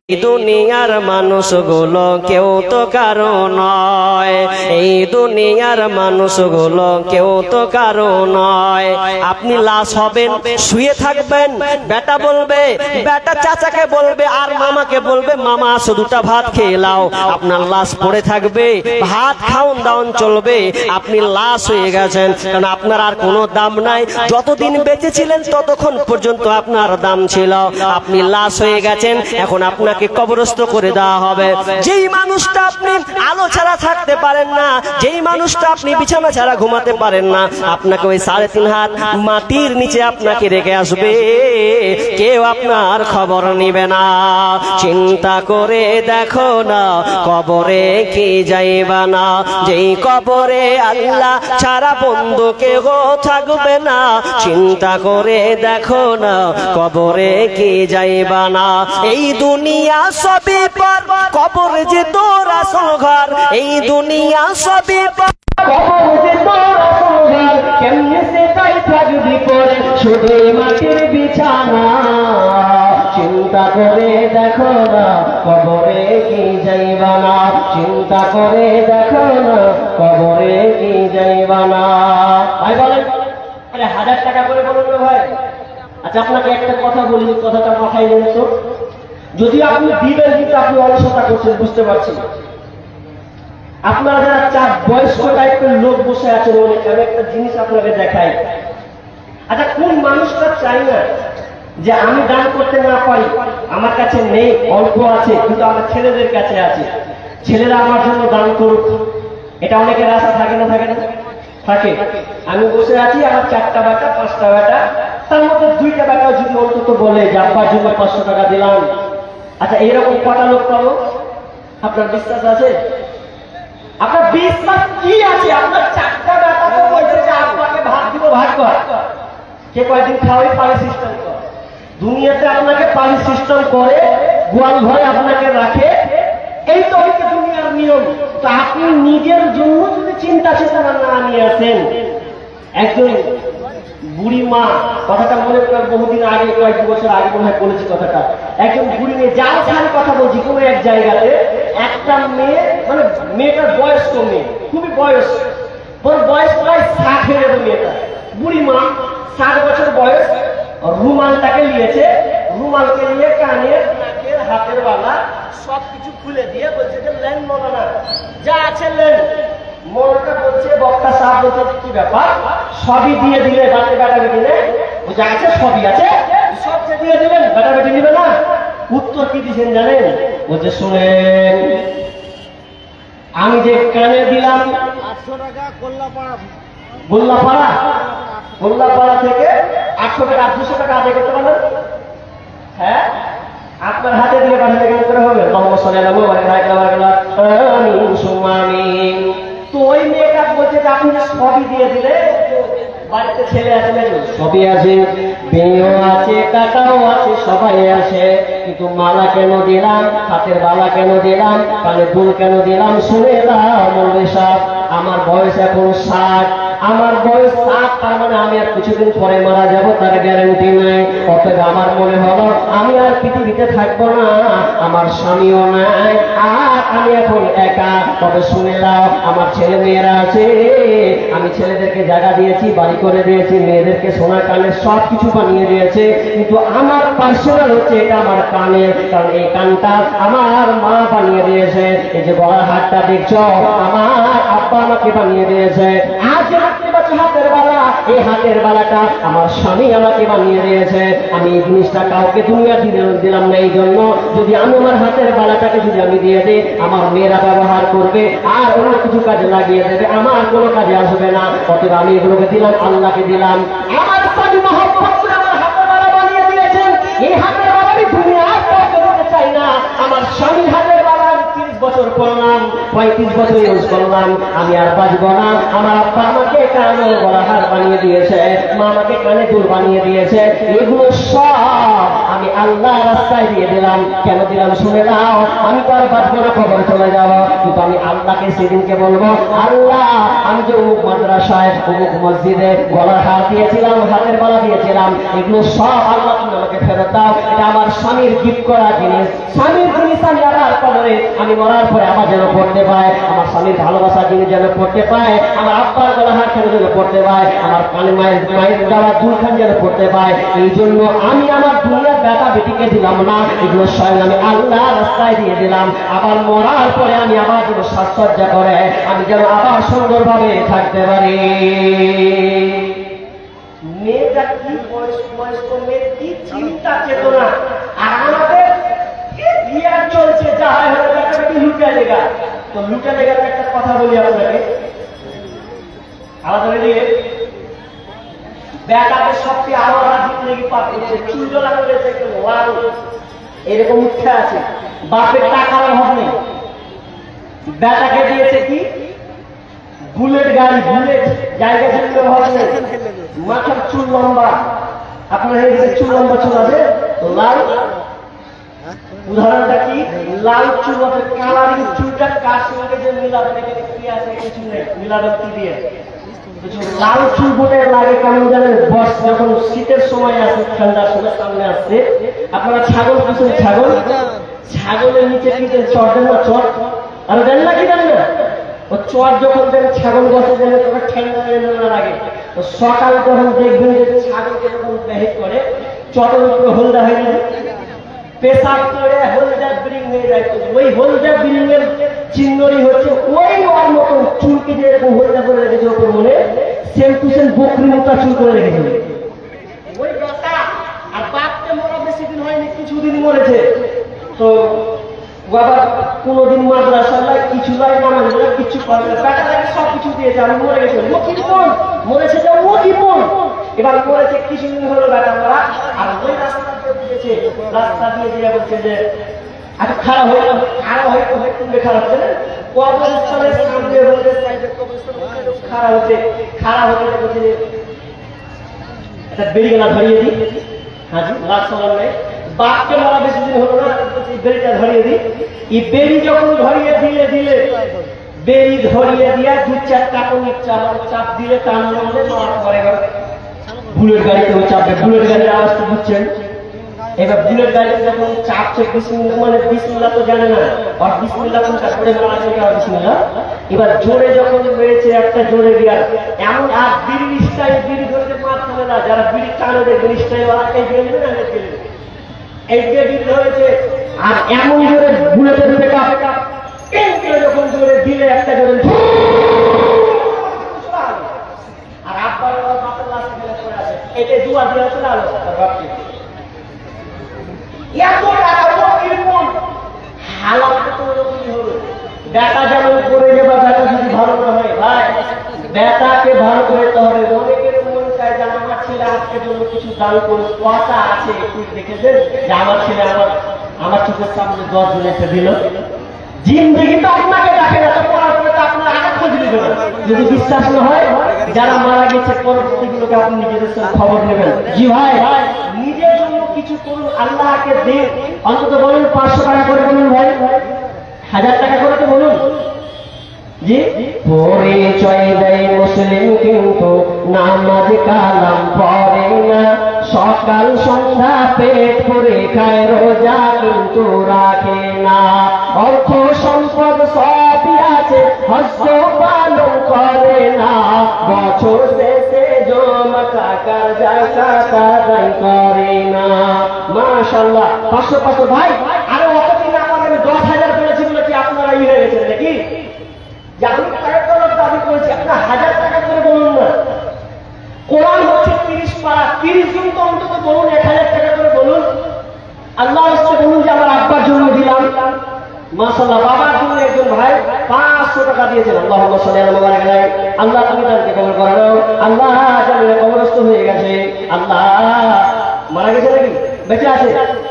S1: এই দুনিয়ার মানুষগুলো কেউ তো কারো নয়, এই দুনিয়ার মানুষগুলো কেউ তো কারো নয়। আপনি লাশ হবেন, শুয়ে থাকবেন, বেটা বলবে, বেটা চাচাকে বলবে আর মামাকে বলবে, মামা আসো 2টা ভাত খেয়ে লাও। আপনার লাশ পড়ে থাকবে, ভাত খাওন দাওন চলবে, আপনি লাশ হয়ে গেছেন। কারণ আপনার আর কোনো দাম নাই। যতদিন বেঁচে ছিলেন ততক্ষণ পর্যন্ত আপনার দাম ছিল। আপনি লাশ হয়ে গেছেন, এখন আপনাকে কবরস্থ করে দেওয়া হবে। যেই মানুষটা আপনি আলো ছাড়া থাকতে পারেন না, যেই মানুষটা আপনি বিছানা ছাড়া ঘুমাতে পারেন না, আপনাকে ওই 3.5 হাত মাটির নিচে আপনাকে রেখে আসবে, কেউ আপনার খবর নিবে না। চিন্তা করে দেখো না কবরে কি যাইবা না, যেই কবরে আল্লাহ ছাড়া বন্ধু কেউ থাকবে না। চিন্তা করে দেখো না কবরে কি যাইবা না। এই দুনিয়া সবই পর, কবর যে তোর আসল ঘর, এই দুনিয়া সবই পর, কবর যে তোর আসল ঘর। কেমনে সে তাই থাকবি পরে শুধু মাটির বিছানা। চিন্তা করে দেখো না কবরে কি যাইবা না, চিন্তা করে দেখো না কবরে কি যাইবা না। ভাই বলেন, আরে 1000 টাকা করে বলুন না ভাই। আচ্ছা আপনাকে একটা কথা বলি, কথাটা মাথায় নেন তো। যদি আপনি দিবেন কিন্তু আপনি অলসতা করছেন, বুঝতে পারছেন। আপনারা যারা বয়স্ক টাইপের লোক বসে আছেন, আমি একটা জিনিস আপনাকে দেখাই। আচ্ছা কোন মানুষটা চাই না যে আমি দান করতে না পারি, আমার কাছে নেই, অল্প আছে, কিন্তু আমার ছেলেদের কাছে আছে, ছেলেরা আমার জন্য দান করুক। এটা অনেকের আশা থাকে না, থাকে না? থাকে। আমি বসে আছি, আমার 4টা বেটা 5টা বেটা, তার মধ্যে 2টা বেটা যদি অন্তত বলে যে আব্বার জন্য 500 টাকা দিলাম। আচ্ছা এইরকম কটা লোক পাবো? আপনার বিশ্বাস আছে? আপনার বিশ্বাস কি আছে? আপনার 4টা বেটা তো বলছে যে আপনাকে ভাত দিব, ভাত কর, কে কয়দিন খাওয়াই পানি সিস্টেম কর। দুনিয়াতে আপনাকে পানি সিস্টেম করে, গোয়াল ঘরে আপনাকে রাখে, এই তো হচ্ছে দুনিয়ার নিয়ম। তো আপনি নিজের জন্য যদি চিন্তা চেতনা না নিয়ে আসেন, একজন বুড়ি মা, কথাটা মনে করেন বহুদিন আগে, কয়েক বছর আগে মনে হয় বলেছি কথাটা, একজন বুড়ি মেয়ে, যার সাথে কথা বলছি, কোনো এক জায়গাতে একটা মেয়ে, মানে মেয়েটার বয়স্ক মেয়ে, খুবই বয়স, বয়স প্রায় 60 এর মেয়েটা, বুড়ি মা, 60 বছর বয়স, রুমালটাকে নিয়েছে, রুমালকে নিয়ে কানের, নাকের, হাতের বালা সবকিছু খুলে দিয়ে বলছে যে লেন মৌলানা, যা আছে লেন। মৌলানা বলছে, বক্তা সাহেব বলছে কি ব্যাপার, সবই দিয়ে দিলে বাচ্চা বেটা বেটি নেই, যা আছে সবই আছে, সব দিয়ে দিলেন, বেটা বেটি নিবে না? উত্তর কি দিয়েছেন জানেন? বলছে শুনেন, আমি যে কানে দিলাম
S3: 800 টাকা
S1: গোল্লাপাড়া থেকে 800 টাকা, 200 টাকা আদায় করতে পারবেন? হ্যাঁ, আপনার হাতে দিয়ে পাঠাতে কেন করে হবে? তো ওই মেয়েটা বলছে যে আপনি সবই দিয়ে দিলে, বাড়িতে ছেলে আছে, সবই আছে, মেয়েও আছে, কাকাও আছে, সবাই আছে, কিন্তু মালা কেন দিলাম, হাতের বালা কেন দিলাম, কানে দুল কেন দিলাম? শুনে দাও মৌলভী সাহেব, আমার বয়স এখন 60, আমার বয়স 60, তার মানে আমি আর কিছুদিন পরে মারা যাব, তার গ্যারান্টি নাই। অতএব আমার মনে হলো আমি আর পৃথিবীতে থাকবো না, আমার স্বামীও নাই, আর আমি এখন একা। তবে শুনে দাও, আমার ছেলে মেয়েরা আছে, আমি ছেলেদেরকে জায়গা দিয়েছি, বাড়ি করে দিয়েছি, মেয়েদেরকে সোনা কানের সব কিছু বানিয়ে দিয়েছে, কিন্তু আমার পার্সোনাল হচ্ছে এটা আমার কানের, কারণ এই কানটা আমার মা বানিয়ে দিয়েছে। এই যে গলার হাতটা দেখছো, আমার আব্বা আমাকে বানিয়ে দিয়েছে। আজ হাতের বালা, এই হাতের বালাটা আমার স্বামী আমাকে বানিয়ে দিয়েছে। আমি এই জিনিসটা কাউকে দুনিয়া দিলাম না, এই জন্য যদি আমি আমার হাতের বালাটাকে যদি আমি দিয়ে দিই, আমার মেয়েরা ব্যবহার করবে আর অন্য কিছু কাজে লাগিয়ে দেবে, আমার কোনো কাজে আসবে না। অতএব আমি এগুলোকে দিলাম, আল্লাহকে দিলাম। আমার স্বামী মহব্বত করে আমার হাতের বালা বানিয়ে দিয়েছেন, এই হাতের বালা আমি দুনিয়ার কাউকে দিতে চাই না। আমার স্বামীর হাতের বালা 30 বছর করলাম, 35 বছর ইউজ করলাম, আমি আর বাঁচবো না। আমার আব্বা আমাকে কানে গলা হার বানিয়ে দিয়েছে, মা আমাকে কানে দুল বানিয়ে দিয়েছে, এগুলো সব আমি আল্লাহর রাস্তায় দিয়ে দিলাম। কেন দিলাম শুনে নাও, আমি তো আর বাঁচবো না, খবর চলে যাবো, কিন্তু আমি আল্লাহকে সেদিনকে বলবো, আল্লাহ আমি যে অমুক মাদ্রাসায়, অমুক মসজিদে গলার হার দিয়েছিলাম, হাতের বালা দিয়েছিলাম, এগুলো সব আল্লাহ তুমি আমাকে ফেরত দাও। এটা আমার স্বামীর গিফট করা জিনিস, স্বামীর জিনিস আমি আবার কবরে, আমি মরার পরে আবার যেন পড়তে পায়, আমার স্বামীর ভালোবাসা জিনিস যেন পড়তে পায়, আমার আব্বার গলা হার যেন পড়তে পায়, আমার কানে মায়ের দেওয়া দুলখান যেন পড়তে পায়। এই জন্য আমি আমার দুনিয়ার বেটা বেটিকে দিলাম না, এগুলো স্বয়ং আমি আল্লাহ রাস্তায় দিয়ে দিলাম। আবার মরার পরে আমি আবার যেন সাজসজ্জা করে আমি যেন আবার সুন্দরভাবে থাকতে পারি। মেয়েটা কি বয়স্ক মেয়ে, কি চিন্তা চেতনা, আর আমাদের বিয়ার চলছে, যা হয় লুটা লেগা। তো লুটা লেগার একটা কথা বলি আপনাকে, আমাদের এদিকে বেটাদের সবচেয়ে আরো রাজি লেগে পাচ্ছে, চুলটা লাগানো লাল এরকম উঠে আছে, বাপের টাকার অভাব নেই, বেটাকে দিয়েছে কি বুলেট গাড়ি, বুলেট জায়গা জমির অভাব নেই, মাথার চুল লম্বা, আপনার চুল লম্বা চুল আছে লাল, উদাহরণটা কি লাল চুল আছে, কালারিং চুলটা কার সঙ্গে যে মিলাবে কি আছে, কিছু নেই, মিলাবে কি দিয়ে লাল চুল বোটে লাগে কেমন জানেন? বস যখন শীতের সময় আসে, ঠান্ডার সময় সামনে আসছে, আপনারা ছাগল পুষেন, ছাগলের নিচে পিঠে চট দেন না, চট আর দেন না, কি জানেন না? ও চট যখন দেন ছাগল বসে দেন, তখন ঠান্ডা না লাগে। তো সকাল যখন দেখবেন যে ছাগলকে যখন বেহিত করে, চটের উপরে হলদা হয়ে যায়, পেশাব করে হলদা ব্রিং হয়ে যায়, ওই হলদা ব্রিং এর চিহ্নই হচ্ছে ওই ওর মতন চুলকে যে এরকম হলদা করে রেখেছে ওপর মনে, সেম টু সেম বকরি মোটা চুল করে রেখেছে ওই বেটা। আর বাপকে মরা বেশি দিন হয়নি, কিছুদিন মরেছে। তো বাবা কোনোদিন মাদ্রাসায় কিছু লাই নামাজ কিছু করে বেটাটাকে সব কিছু দিয়েছে, আমি মরে গেছে, ও কি বোন মরেছে, যে ও কি বোন এবার মরেছে, কিছুদিন হলো বেটা মরা। আর ওই রাস্তা দিয়েছে, রাস্তা দিয়ে দিয়ে বলছে যে আচ্ছা খারাপ হয়ে গেল, খারাপ হয়ে তুমি খারাপ হচ্ছে না, কবরস্থানের সামনে হচ্ছে খারাপ হচ্ছে, খারাপ হতে বলছে যে একটা বেরিয়ে গেলা ধরিয়ে দিই, হাজি লাশ সবার নেই, বাপকে মারা বেশি দিন হলো না, এই বেড়িটা ধরিয়ে দিই। এই বেড়ি যখন ধরিয়ে দিলে বেড়ি ধরিয়ে দিয়া 2-4 কাটনের চাপ দিলে টান মারলে মারার পরে বুলেট গাড়িতেও চাপবে। বুলেট গাড়ির আওয়াজ তো বুঝছেন। এবার বুলেট গাড়িতে যখন চাপছে বিসমিল্লাহ মানে বিসমিল্লাহ তো জানে না, আর বিসমিল্লাহ কোনটা করে মারা যায় আর বিসমিল্লাহ। এবার জোরে যখন মেরেছে একটা জোরে গিয়ার এমন আর বিড়ি স্টাইল বিড়ি ধরতে পারছে না, যারা বিড়ি টানে দেখবেন স্টাইল এই গেলে না এই বিড়ি ধরেছে আর এমন জোরে বুলেটের ব্রেকআপ যখন জোরে দিলে একটা জোরে আর আব্বার বাপের লাশে ফেলে পড়ে আছে, এটা দুয়া দিয়ে চলে আলো তার বাপকে। বেটা যেমন করে যাবা, বেটা যদি ভালো না হয় ভাই, বেটাকে ভালো করতে হবে। অনেকের মন চায় যে আমার ছেলে আজকের জন্য কিছু দান করুন, কথা আছে একটু দেখেছেন যে আমার ছেলে আমার চোখের সামনে 10 জনেতে দিল। জিন্দগি তো আপনাকে ডাকে না, তো পড়ার পরে তো আপনার আগে খোঁজ নিবে না। যদি বিশ্বাস না হয় যারা মারা গেছে পরবর্তীগুলোকে আপনি নিজেদের সাথে খবর নেবেন। জি ভাই, নিজের জন্য কিছু করুন, আল্লাহকে দিন। অন্তত বলুন 500 টাকা করে বলুন ভাই, 1000 টাকা করে তো বলুন। জি, পরিচয় দেয় মুসলিম কিন্তু নামাজ কালাম পড়ে না, সকাল সন্ধ্যা পেট ভরে খায়, রোজা কিন্তু রাখে না, অর্থ সম্পদ সবই আছে, হজ পালন করে না, বছর শেষে জমা টাকার জাকাত আদায় করে না। মাশাআল্লাহ, 500 ভাই, আরে অতদিন আমাদের 10,000 করেছি বলে কি আপনারা হয়ে গেছেন নাকি? যে আমি টাকা করার দাবি করেছি, আপনার 1000 টাকা করে বলুন না। কোরআন হচ্ছে 30 পারা, 30 জন তো অন্তত বলুন, 1000 টাকা করে বলুন। আল্লাহ হচ্ছে বলুন যে আমার আব্বার জন্য দিলাম। মাশাআল্লাহ, বাবার জন্য একজন ভাই 500 টাকা দিয়েছেন। আল্লাহুম্মা সাল্লি আলা মুবারক আলাইহি। আল্লাহ তুমি তাকে কবুল করে নাও। আল্লাহ জানে কবরস্থ হয়ে গেছে, আল্লাহ মারা গেছে নাকি বেঁচে আছে?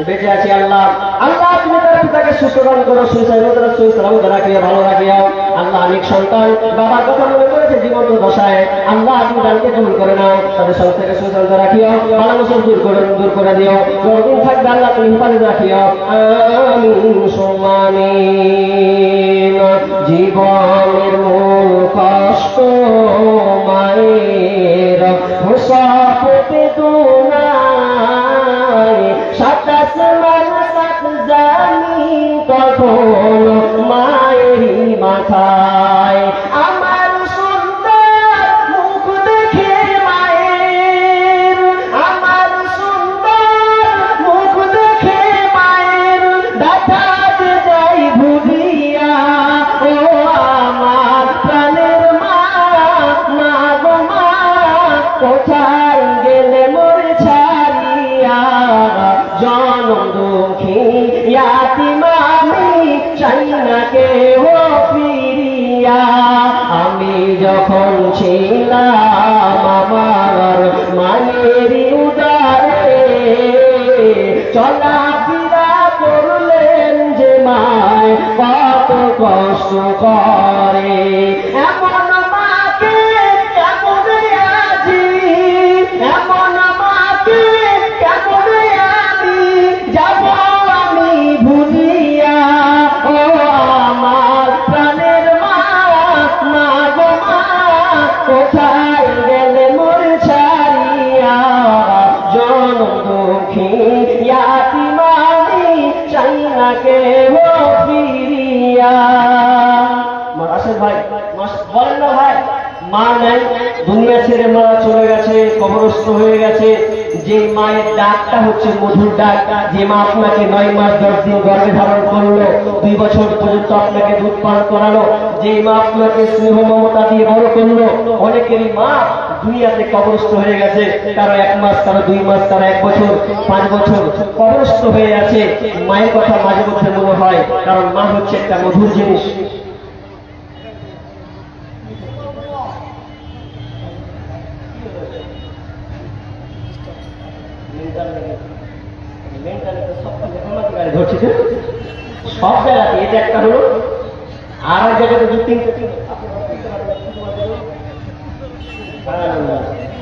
S1: বেঁচে আছে। আল্লাহ তুমি তার পিতাকে সুস্থ করো, সুসালামত রাখিও, ভালো রাখিও। আল্লাহ অনেক সন্তান বাবার কথা মনে করেছে জীবন্ত দশায়, আল্লাহ তুমি তাদেরকে কবুল করে নাও, তাদের সংসারকে সুসালামত রাখিও, ভালো মুসল দূর করে দিও, যতদিন থাকবে আল্লাহ তুমি হেফাজত রাখিও। আমিন সুম্মা আমিন। জীবনের মূল কষ্ট মায়ের মুসাফতে দুনায়, 7 আসমান 7 জামিন তখন মায়েরই মাথায়। আমার সুন্দর মুখ দেখে মায়ের, আমার সুন্দর মুখ দেখে মায়ের ব্যথা যে যাই ভুলিয়া, ও আমার প্রাণের মা, মা গো মা, কোথায় গেলে মোর ছাড়িয়া, জনম দুঃখী ইয়াতিম আমি, চাই না কেহ ফিরিয়া। আমি যখন ছিলাম আমার মায়েরই উদারে, চলাফেরা করলেন যে মায় কত কষ্ট করে। এমন মাকে কেমন আছি, এমন মাকে কেমন আমি যাব আমি ভুলিয়া, ও আমার প্রাণের মা, মা গো মা, কোথায় গেলে মোর ছাড়িয়া, জনম দুঃখী ইয়াতিম আমি, চাই না কেহ ফিরিয়া। আসেন ভাই, বলেন না ভাই, মা নাই, দুনিয়া ছেড়ে মা চলে গেছে, কবরস্থ হয়ে গেছে। যে মায়ের ডাকটা হচ্ছে মধুর ডাক, যে মা আপনাকে 9 মাস 10 দিন গর্ভে ধারণ করলো, 2 বছর পর্যন্ত আপনাকে দুধ পান করালো, যে মা আপনাকে স্নেহ মমতা দিয়ে বড় করলো। অনেকেরই মা দুনিয়াতে কবরস্থ হয়ে গেছে, কারো 1 মাস, কারো 2 মাস, কারো 1 বছর, 5 বছর কবরস্থ হয়ে আছে। মায়ের কথা মাঝে মধ্যে মনে হয়, কারণ মা হচ্ছে একটা মধুর জিনিস। সব জায়গাতে এটা একটা হলো, আর এক জায়গাতে 2-3টা।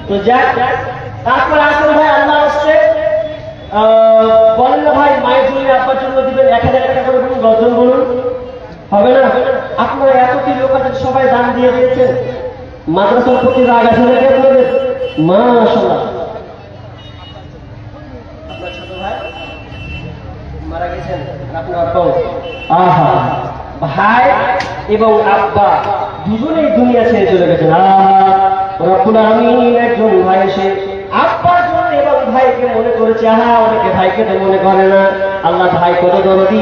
S1: তো যাক, তারপরে আসলে ভাই আল্লাহ আসছে বলেন না ভাই, মায়ের জন্য আপনার জন্য দিবেন 1000 টাকা করে, বলুন 10 জন বলুন, হবে না? আপনারা এতটি লোক আছে, সবাই দান দিয়ে দিয়েছেন। মাদ্রাসার প্রতি রাগ আছে নাকি আপনাদের? মাশাআল্লাহ। আপনার ছোট ভাই মারা গেছেন, আপনার আব্বাও, আহা, ভাই এবং আব্বা দুজনেই দুনিয়া ছেড়ে চলে গেছেন। রব্বুল আলামিন একজন ভাই এসে আব্বার জন্য এবং ভাইকে মনে করেছে। অনেকে ভাইকে তো মনে করে না। আল্লাহ ভাই কত দরদি,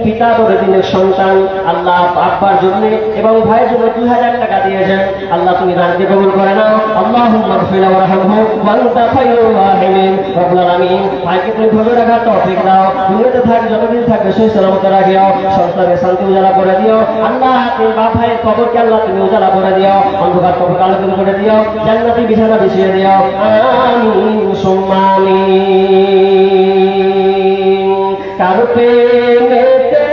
S1: পিতা দরদিনের সন্তান। আল্লাহ আব্বার জন্য এবং ভাইয়ের জন্য 2000 টাকা দিয়েছেন। আল্লাহ তুমি দানকে কবুল করে নাও। আল্লাহুম্মা গফির ওয়ারহামহু ওয়া আনতা খায়রুর রাহিমিন। রব্বুল আলামিন ভাইকে তুমি ভালো রাখার তৌফিক দাও। দুনিয়াতে থাক, যতদিন থাকবে সেই সালামত রাখিও, সংসারে শান্তি উজালা করে দিও। আল্লাহ তুমি বাপ ভাইয়ের কবরকে আল্লাহ তুমি উজালা করে দিও, অন্ধকার কবর আলোকিত করে দিও, জান্নাতি বিছানা বিছিয়ে দিও। আমিন সুম্মা আমিন। কারো প্রেমেতে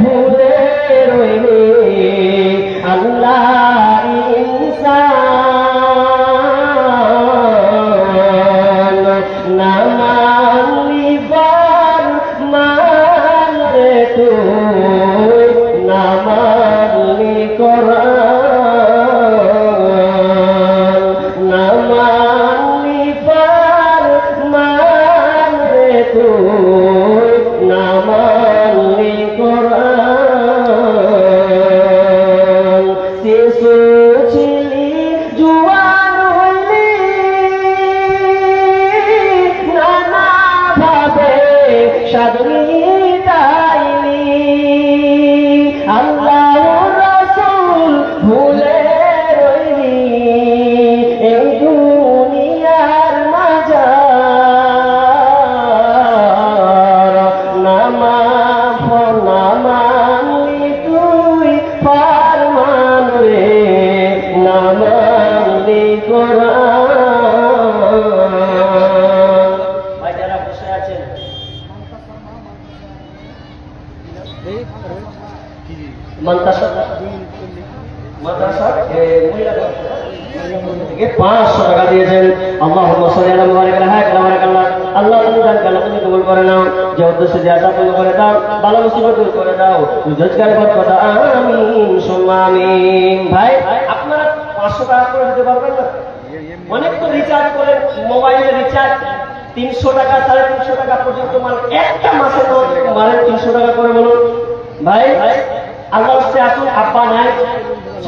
S1: ভুলে রইলে আল্লাহ ইনসান না মানলি ফরমান রে তুই, না মানলি কোরআন, না মানলি ফরমান রে তুই, না মানলি কোরআন। শিশু ছিলি জুয়ান হইলি, নানা ভাবে সাধনী তাইলি, আল্লাহ রাসূল ভুলে রইলি, এই দুনিয়ার মাঝার। না মানলি তুই ফরমান রে, না মানলি কোরআন। ভাই যারা বসে আছেন, মাদ্রাসা থেকে 500 টাকা দিয়েছেন। আল্লাহুম্মা সাল্লি আলা মুবারিক আলা হায়াত বারাকাল্লাহ। আল্লাহ তুমি দান কালা তুমি কবুল করে নাও, যে উদ্দেশ্যে যে আশা পূর্ণ করে দাও, ভালো মুসিবত দূর করে দাও, রোজগারে বরকত। আমিন সুম্মা আমিন। ভাই আপনারা 500 টাকা করে দিতে পারবেন না? অনেক তো রিচার্জ করেন, মোবাইলে রিচার্জ 300 টাকা 350 টাকা পর্যন্ত মানে একটা মাসে তো মারেন 300 টাকা করে, বলুন ভাই। আল্লাহ রাস্তায় আসুন, আব্বা নাই,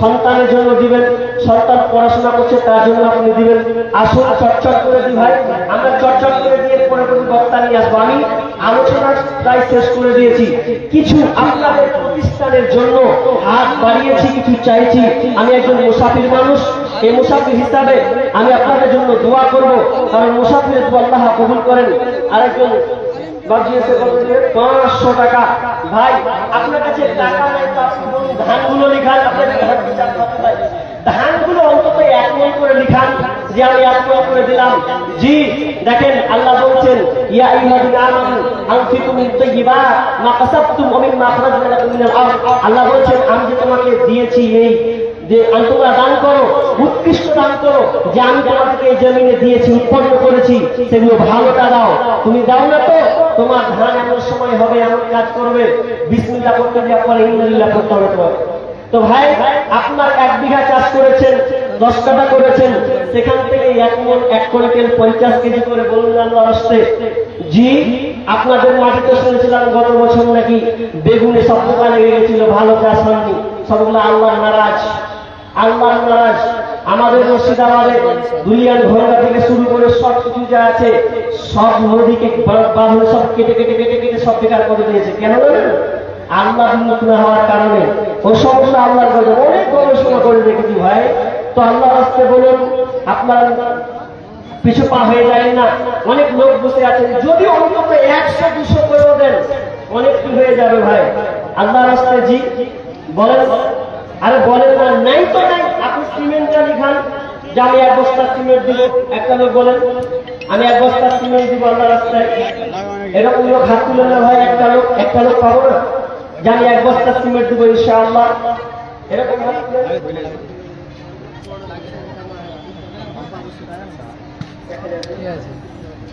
S1: সন্তানের জন্য দিবেন, সন্তান পড়াশোনা করছে তার জন্য আপনি দিবেন। আসুন চটচট করে দিই ভাই, আমরা চটচট করে দিয়ে পরে বক্তা নিয়ে আসবো। আমি আলোচনা প্রায় শেষ করে দিয়েছি। কিছু আপনাদের প্রতিষ্ঠানের জন্য হাত বাড়িয়েছি, কিছু চাইছি। আমি একজন মুসাফির মানুষ, এই মুসাফির হিসাবে আমি আপনাদের জন্য দোয়া করব, কারণ মুসাফির আল্লাহ কবুল করেন। আরেকজন 500 টাকা। ভাই আপনার কাছে টাকা নাই, ধানগুলো লিখান, ধানগুলো অন্তত 1 মণ করে লিখান, যে আমি 1 মণ করে দিলাম। জি দেখেন আল্লাহ বলছেন, ইয়া আইয়ুহাল্লাযীনা আমানু আনফিকু মিন তাইয়্যিবাত মা কাসাবতুম ওয়া মিম্মা আখরাজনা লাকুম মিনাল আরদ। আল্লাহ বলছেন আমি যে তোমাকে দিয়েছি, এই যে তোমরা দান করো, উৎকৃষ্ট দান করো, যে আমি তোমাদেরকে এই জমিনে দিয়েছি, উৎপন্ন করেছি, সেগুলো ভালোটা দাও। তুমি দাও না তো তোমার ধান এমন সময় হবে, এমন কাজ করবে, বিসমিল্লাহ করতে দিয়ে পরে ইন্নালিল্লাহ করতে হবে তোমার। তো ভাই আপনার 1 বিঘা চাষ করেছেন, 10 কাঠা করেছেন, সেখান থেকে 1 মণ 1 কুইন্টাল 50 কেজি করে বলুন আল্লাহর রাস্তায়। জি আপনাদের মাটিতে শুনেছিলাম গত বছর নাকি বেগুনে সব পোকা লেগে গেছিল, ভালো চাষ হয়নি, সবগুলো আল্লাহর নারাজ, আল্লাহর নারাজ। আমাদের মুর্শিদাবাদে দুলিয়ান ঘোড়া থেকে শুরু করে সব কিছু যা আছে সব নদীকে বাঁধন সব কেটে কেটে কেটে কেটে সব বেকার করে দিয়েছে। কেন জানেন? আল্লাহ বিমুখ না হওয়ার কারণে। ও সবগুলো আল্লাহর কাছে অনেক গবেষণা করে দেখেছি ভাই। তো আল্লাহ রাস্তে বলুন, আপনার পিছু পা হয়ে যায় না। অনেক লোক বসে আছেন, যদি অন্তত 100-200 করেও দেন অনেক কি হয়ে যাবে ভাই। আল্লাহ রাস্তায় জি বলেন, আরে বলেন না, নাই তো নাই। আপনি সিমেন্টটা লিখান যে আমি 1 বস্তা সিমেন্ট দিব। একটা লোক বলেন আমি 1 বস্তা সিমেন্ট দিব আল্লাহ রাস্তায়। এরকম লোক হাত তুলেন না ভাই, একটা লোক পাবো না যে আমি 1 বস্তা সিমেন্ট দিব ইনশাআল্লাহ। এরকম হাত তুলেন।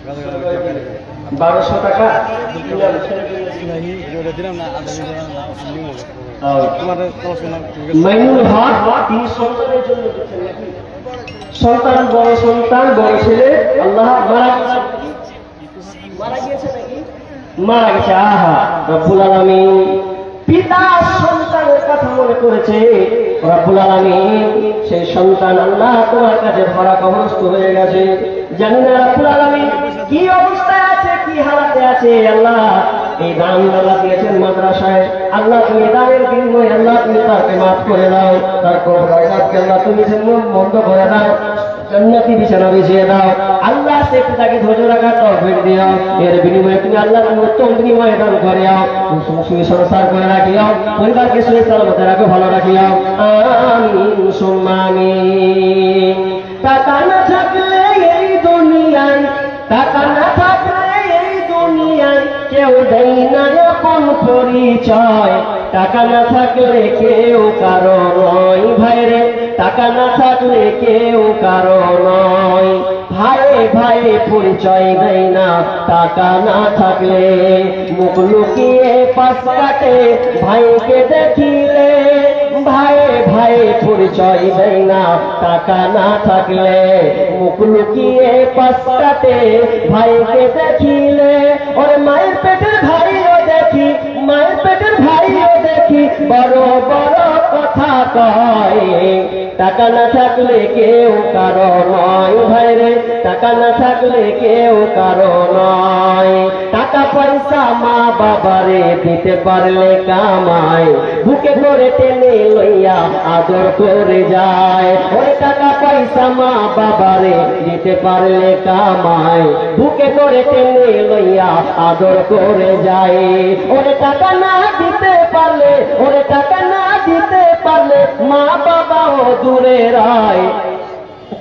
S1: 1200 টাকা মাইনুল হক 3 সন্তানের জন্য দিচ্ছেন নাকি? সন্তান, বড় সন্তান, বড় ছেলে আল্লাহ মারা গিয়েছে নাকি? মারা গেছে। আহা, রব্বুল আলামিন পিতা সন্তানের কথা মনে করেছে। রব্বুল আলামিন সেই সন্তান আল্লাহ তোমার কাছে ধরা কবরস্থ হয়ে গেছে। জানি না রব্বুল আলামিন কি অবস্থায় আছে, কি হালাতে আছে। আল্লাহ এই দান আল্লাহ দিয়েছেন মাদ্রাসায়, আল্লাহ তুমি দানের বিনিময়ে আল্লাহ তুমি তাকে মাফ করে দাও, তার কবরকে আল্লাহ তুমি বন্ধ করে দাও, জান্নাতি বিছানা বিছিয়ে দাও। আল্লাহ সে পিতাকে ধৈর্য রাখার তৌফিক দিও। এর বিনিময়ে তুমি আল্লাহ তুমি উত্তম বিনিময়ে দান করে দাও, সুখী সংসার করে রাখিও, পরিবারকে সহি সালামতে রাখো, ভালো রাখিও। আমিন সুম্মা আমিন। টাকা না থাকলে এই দুনিয়ায়, টাকা না থাকলে এই দুনিয়ায় কেউ দেয় না আপন পরিচয়। টাকা না থাকলে কেউ কারো নয় ভাইরে, টাকা না থাকলে কেউ কারো নয়। ভাইয়ে ভাইয়ে পরিচয় দেয় না টাকা না থাকলে, মুখ লুকিয়ে পাশ কাটে ভাইকে দেখিলে। ভাইয়ে ভাইয়ে পরিচয় দেয় না টাকা না থাকলে, মুখ লুকিয়ে পাশ কাটে ভাইকে দেখিলে। ওরে মায়ের পেটের ভাইও দেখি, মায়ের পেটের ভাইও দেখি বড় বড় কথা কয়। টাকা না থাকলে কেউ কারো নয় ভাইরে, টাকা না থাকলে কেউ কারো নয়। টাকা পয়সা মা বাবারে দিতে পারলে কামায়, বুকে করে টেনে লইয়া আদর করে যায়। ওই টাকা পয়সা মা বাবারে দিতে পারলে কামায়, বুকে করে টেনে লইয়া আদর করে যায়। ওরে টাকা না দিতে পারলে, ওরে টাকা না দিতে পারলে মা বাবাও দূরে রায়।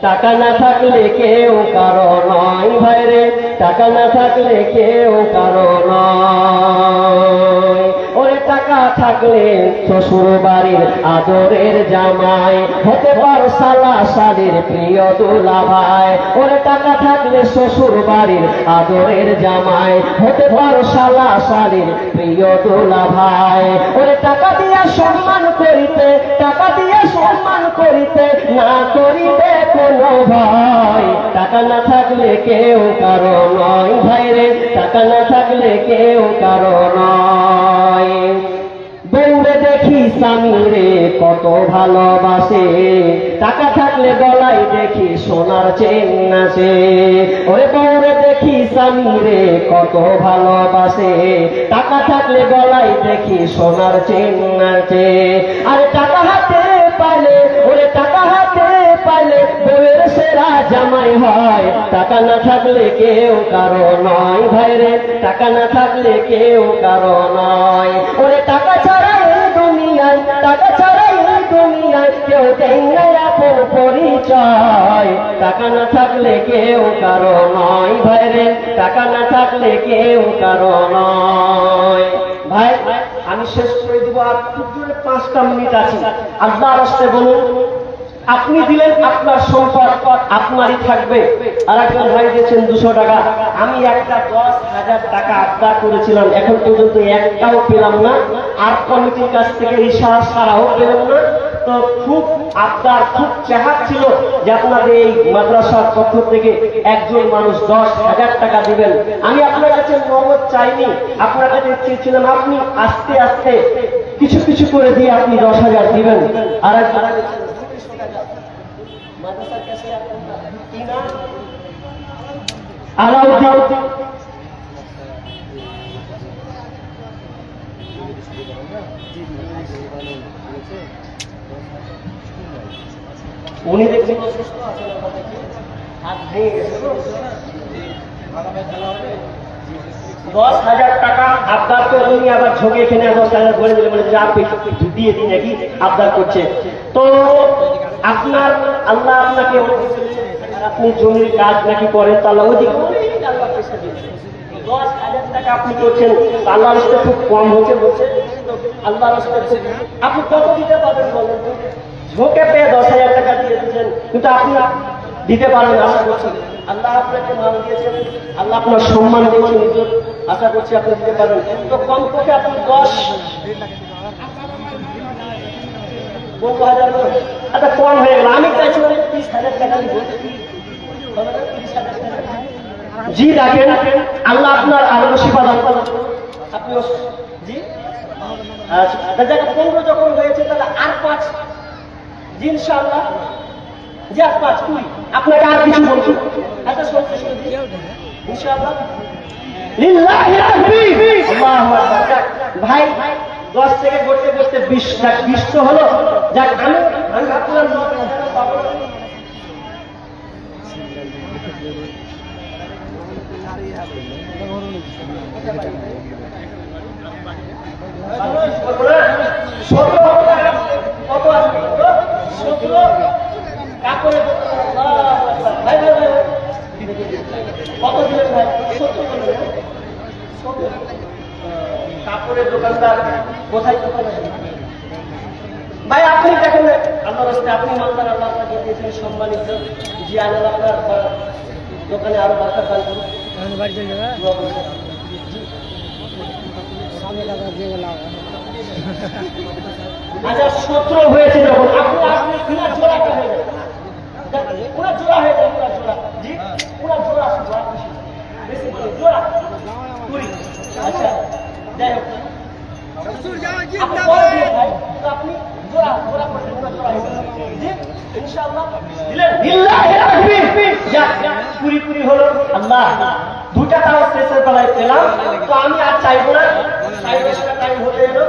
S1: টাকা না থাকলে কেউ কারো নয় ভাইরে, টাকা না থাকলে কেউ কারো নয়। ওরে টাকা থাকলে শ্বশুর বাড়ির আদরের জামাই, হতে পারো শালা শালির প্রিয় দুলা ভাই। ওরে টাকা থাকলে শ্বশুর বাড়ির আদরের জামাই, হতে পারো শালা শালির প্রিয় দুলা ভাই। ওরে টাকা দিয়া সম্মান করিতে, টাকা দিয়া সম্মান করিতে না করিতে কোনো ভয়। টাকা না থাকলে কেউ কারো নয় ভাইরে, টাকা না থাকলে কেউ কারো নয়। বউরে দেখি স্বামীরে কত ভালোবাসে, টাকা থাকলে গলায় দেখি সোনার চেন নাচে। ওরে বউরে দেখি স্বামীরে কত ভালোবাসে, টাকা থাকলে গলায় দেখি সোনার চেন নাচে। আরে টাকা হাতে পাইলে, ওরে টাকা হাতে পাইলে বউয়ের সেরা জামাই হয়। টাকা না থাকলে কেউ কারো নয় ভাইরে, টাকা না থাকলে কেউ কারো নয়। ওরে টাকা ছাড়া এই দুনিয়ায়, টাকা ছাড়া এই দুনিয়ায় কেউ দেয় না আপন পরিচয়। টাকা না থাকলে কেউ কারো নয় ভাইরে, টাকা না থাকলে কেউ কারো নয়। ভাই আমি শেষ করে দিব, আর খুব জোরে 5টা মিনিট আছে। আল্লাহর রাস্তায় বলুন, আপনি দিলেন আপনার সম্পদ আপনারই থাকবে। আর একজন ভাই দিয়েছেন 200 টাকা। আমি একটা 10,000 টাকা আবদার করেছিলাম, এখন পর্যন্ত একটাও পেলাম না। আর কমিটির কাছ থেকে ইশারা ছাড়াও পেলাম না। তো খুব আবদার, খুব চাহাত ছিল যে আপনাদের এই মাদ্রাসার পক্ষ থেকে একজন মানুষ 10,000 টাকা দিবেন। আমি আপনার কাছে নগদ চাইনি, আপনার কাছে চেয়েছিলাম আপনি আস্তে আস্তে কিছু কিছু করে দিয়ে আপনি 10,000 দিবেন। আর একজন আলাউদ্দিন উনি দেখছেন অসুস্থ আছেন, হাত ভেঙে গেছে। 10,000 টাকা আবদার করে উনি আবার ঝোঁকে এখানে 10,000 করে দিলে, বলে যে আপনি দিয়ে দিন নাকি আবদার করছে। তো আপনার আল্লাহ আপনাকে, আপনি জমির কাজ নাকি করেন, তো আল্লাহ ওদিকে 10,000 টাকা আপনি করছেন, আল্লাহর রাস্তায় খুব কম হচ্ছে বলছে। আল্লাহর রাস্তায় আপনি কত দিতে পারবেন বলেন? ঝোঁকে পেয়ে 10,000 টাকা দিয়ে দিচ্ছেন, কিন্তু আপনি দিতে পারবেন আশা করছি। আল্লাহ আপনাকে মান দিয়েছেন, আল্লাহ আপনার সম্মান দিয়েছেন, ইজ্জত আশা করছি আপনি দিতে পারবেন। তো কমপক্ষে আপনি 15,000 আচ্ছা কম হয়ে গেল, আমি চাইছিলাম 30,000 টাকা দিব। জি রাখেন, আল্লাহ আপনার আরো বেশি পাবেন আপনি। জি আচ্ছা যাকে 15 যখন হয়েছে তাহলে আর 5, জি ইনশাআল্লাহ, জি আর 5 20 আপনাকে আর কিছু বলছি। আচ্ছা সন্তুষ্ট ইনশাআল্লাহ লিল্লাহি তাকবীর, আল্লাহু আকবার। ভাই 10 থেকে করতে করতে 20 তো হলো। যাক আমি ভাবছিলাম 9,000 পাবো। কাপড়ের দোকানদার কোথায় দোকান আছে ভাই? আপনি দেখেন না, আল্লাহর রাস্তায় আপনি মানদার, আল্লাহ আপনাকে দিয়েছেন সম্মানিত। জি আল্লাহ আপনার দোকানে আরো বার্তা দান করুন। আচ্ছা 17 হয়েছে যখন আপনি কিনা জোড়াটা হয়ে যাবে, পুরো জোড়া হয়ে যাবে, পুরো জোড়া। জি পুরো জোড়া বেশি জোড়া 20। আচ্ছা যাই হোক আপনি জোড়া জোড়া করছেন, পুরো জোড়া হয়ে যাবে। জি ইনশাআল্লাহ দিলেন, লিল্লাহি তাকবীর। যাক পুরি হলো। আল্লাহ দুটা তাও শেষের বেলায় পেলাম, তো আমি আর চাইবো না। 10:30 টাইম হতে এলো।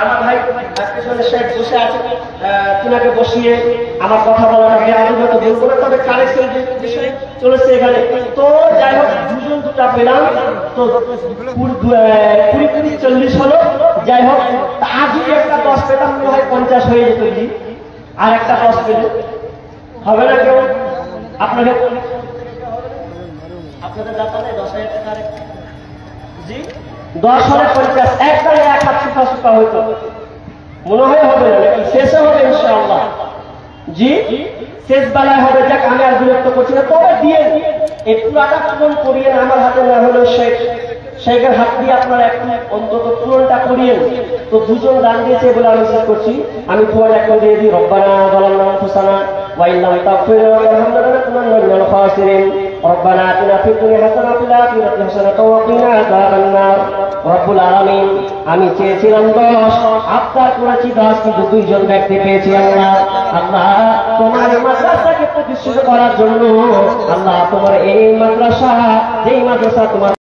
S1: আমার ভাই আজকে সাহেব বসে আছে, তিনাকে বসিয়ে আমার কথা বলার আগে আমি হয়তো বলবো না, তবে কালেকশন বিষয়ে চলেছে এখানে। তো যাই হোক দুজন দুটা পেলাম, তো 20-40 হলো। যাই হোক আর যদি একটা 10 পেতাম মনে হয় 50 হয়ে যেত। জি আর একটা 10 পেলে হবে না কেউ? আপনাকে আপনাদের দাতা নেই 10,000 টাকা? জি 10 হলে 50, একবারে 1 হাত সুপা হইতো মনে হয় হবে না, নাকি শেষে হবে ইনশাআল্লাহ? জি শেষ বেলায় হবে। যাক আমি আর বিরক্ত করছি না, তবে দিয়ে এই পুরাটা পূরণ করিয়ে আমার হাতে না হলেও শেখের হাত দিয়ে আপনারা একটু অন্তত পূরণটা করিয়ে। তো দুজন দান দিয়েছে বলে আমি শেষ করছি। আমি পুরো একটা দিয়ে দিই। রব্বানা যালামনা আনফুসানা ওয়া ইল্লাম তাগফির লানা ওয়া তারহামনা লানাকুনান্না মিনাল খাসিরিন। রব্বানা আতিনা ফিদ দুনিয়া হাসানাতাও ওয়া ফিল আখিরাতি হাসানাতাও ওয়া কিনা আযাবান নার। রব্বুল আলামিন আমি চেয়েছিলাম 10, আফতার করেছি 10, কিন্তু 2 জন ব্যক্তি পেয়েছি। আল্লাহ তোমার মাদ্রাসাকে প্রতিষ্ঠিত করার জন্য, আল্লাহ তোমার এই মাদ্রাসা, যেই মাদ্রাসা তোমার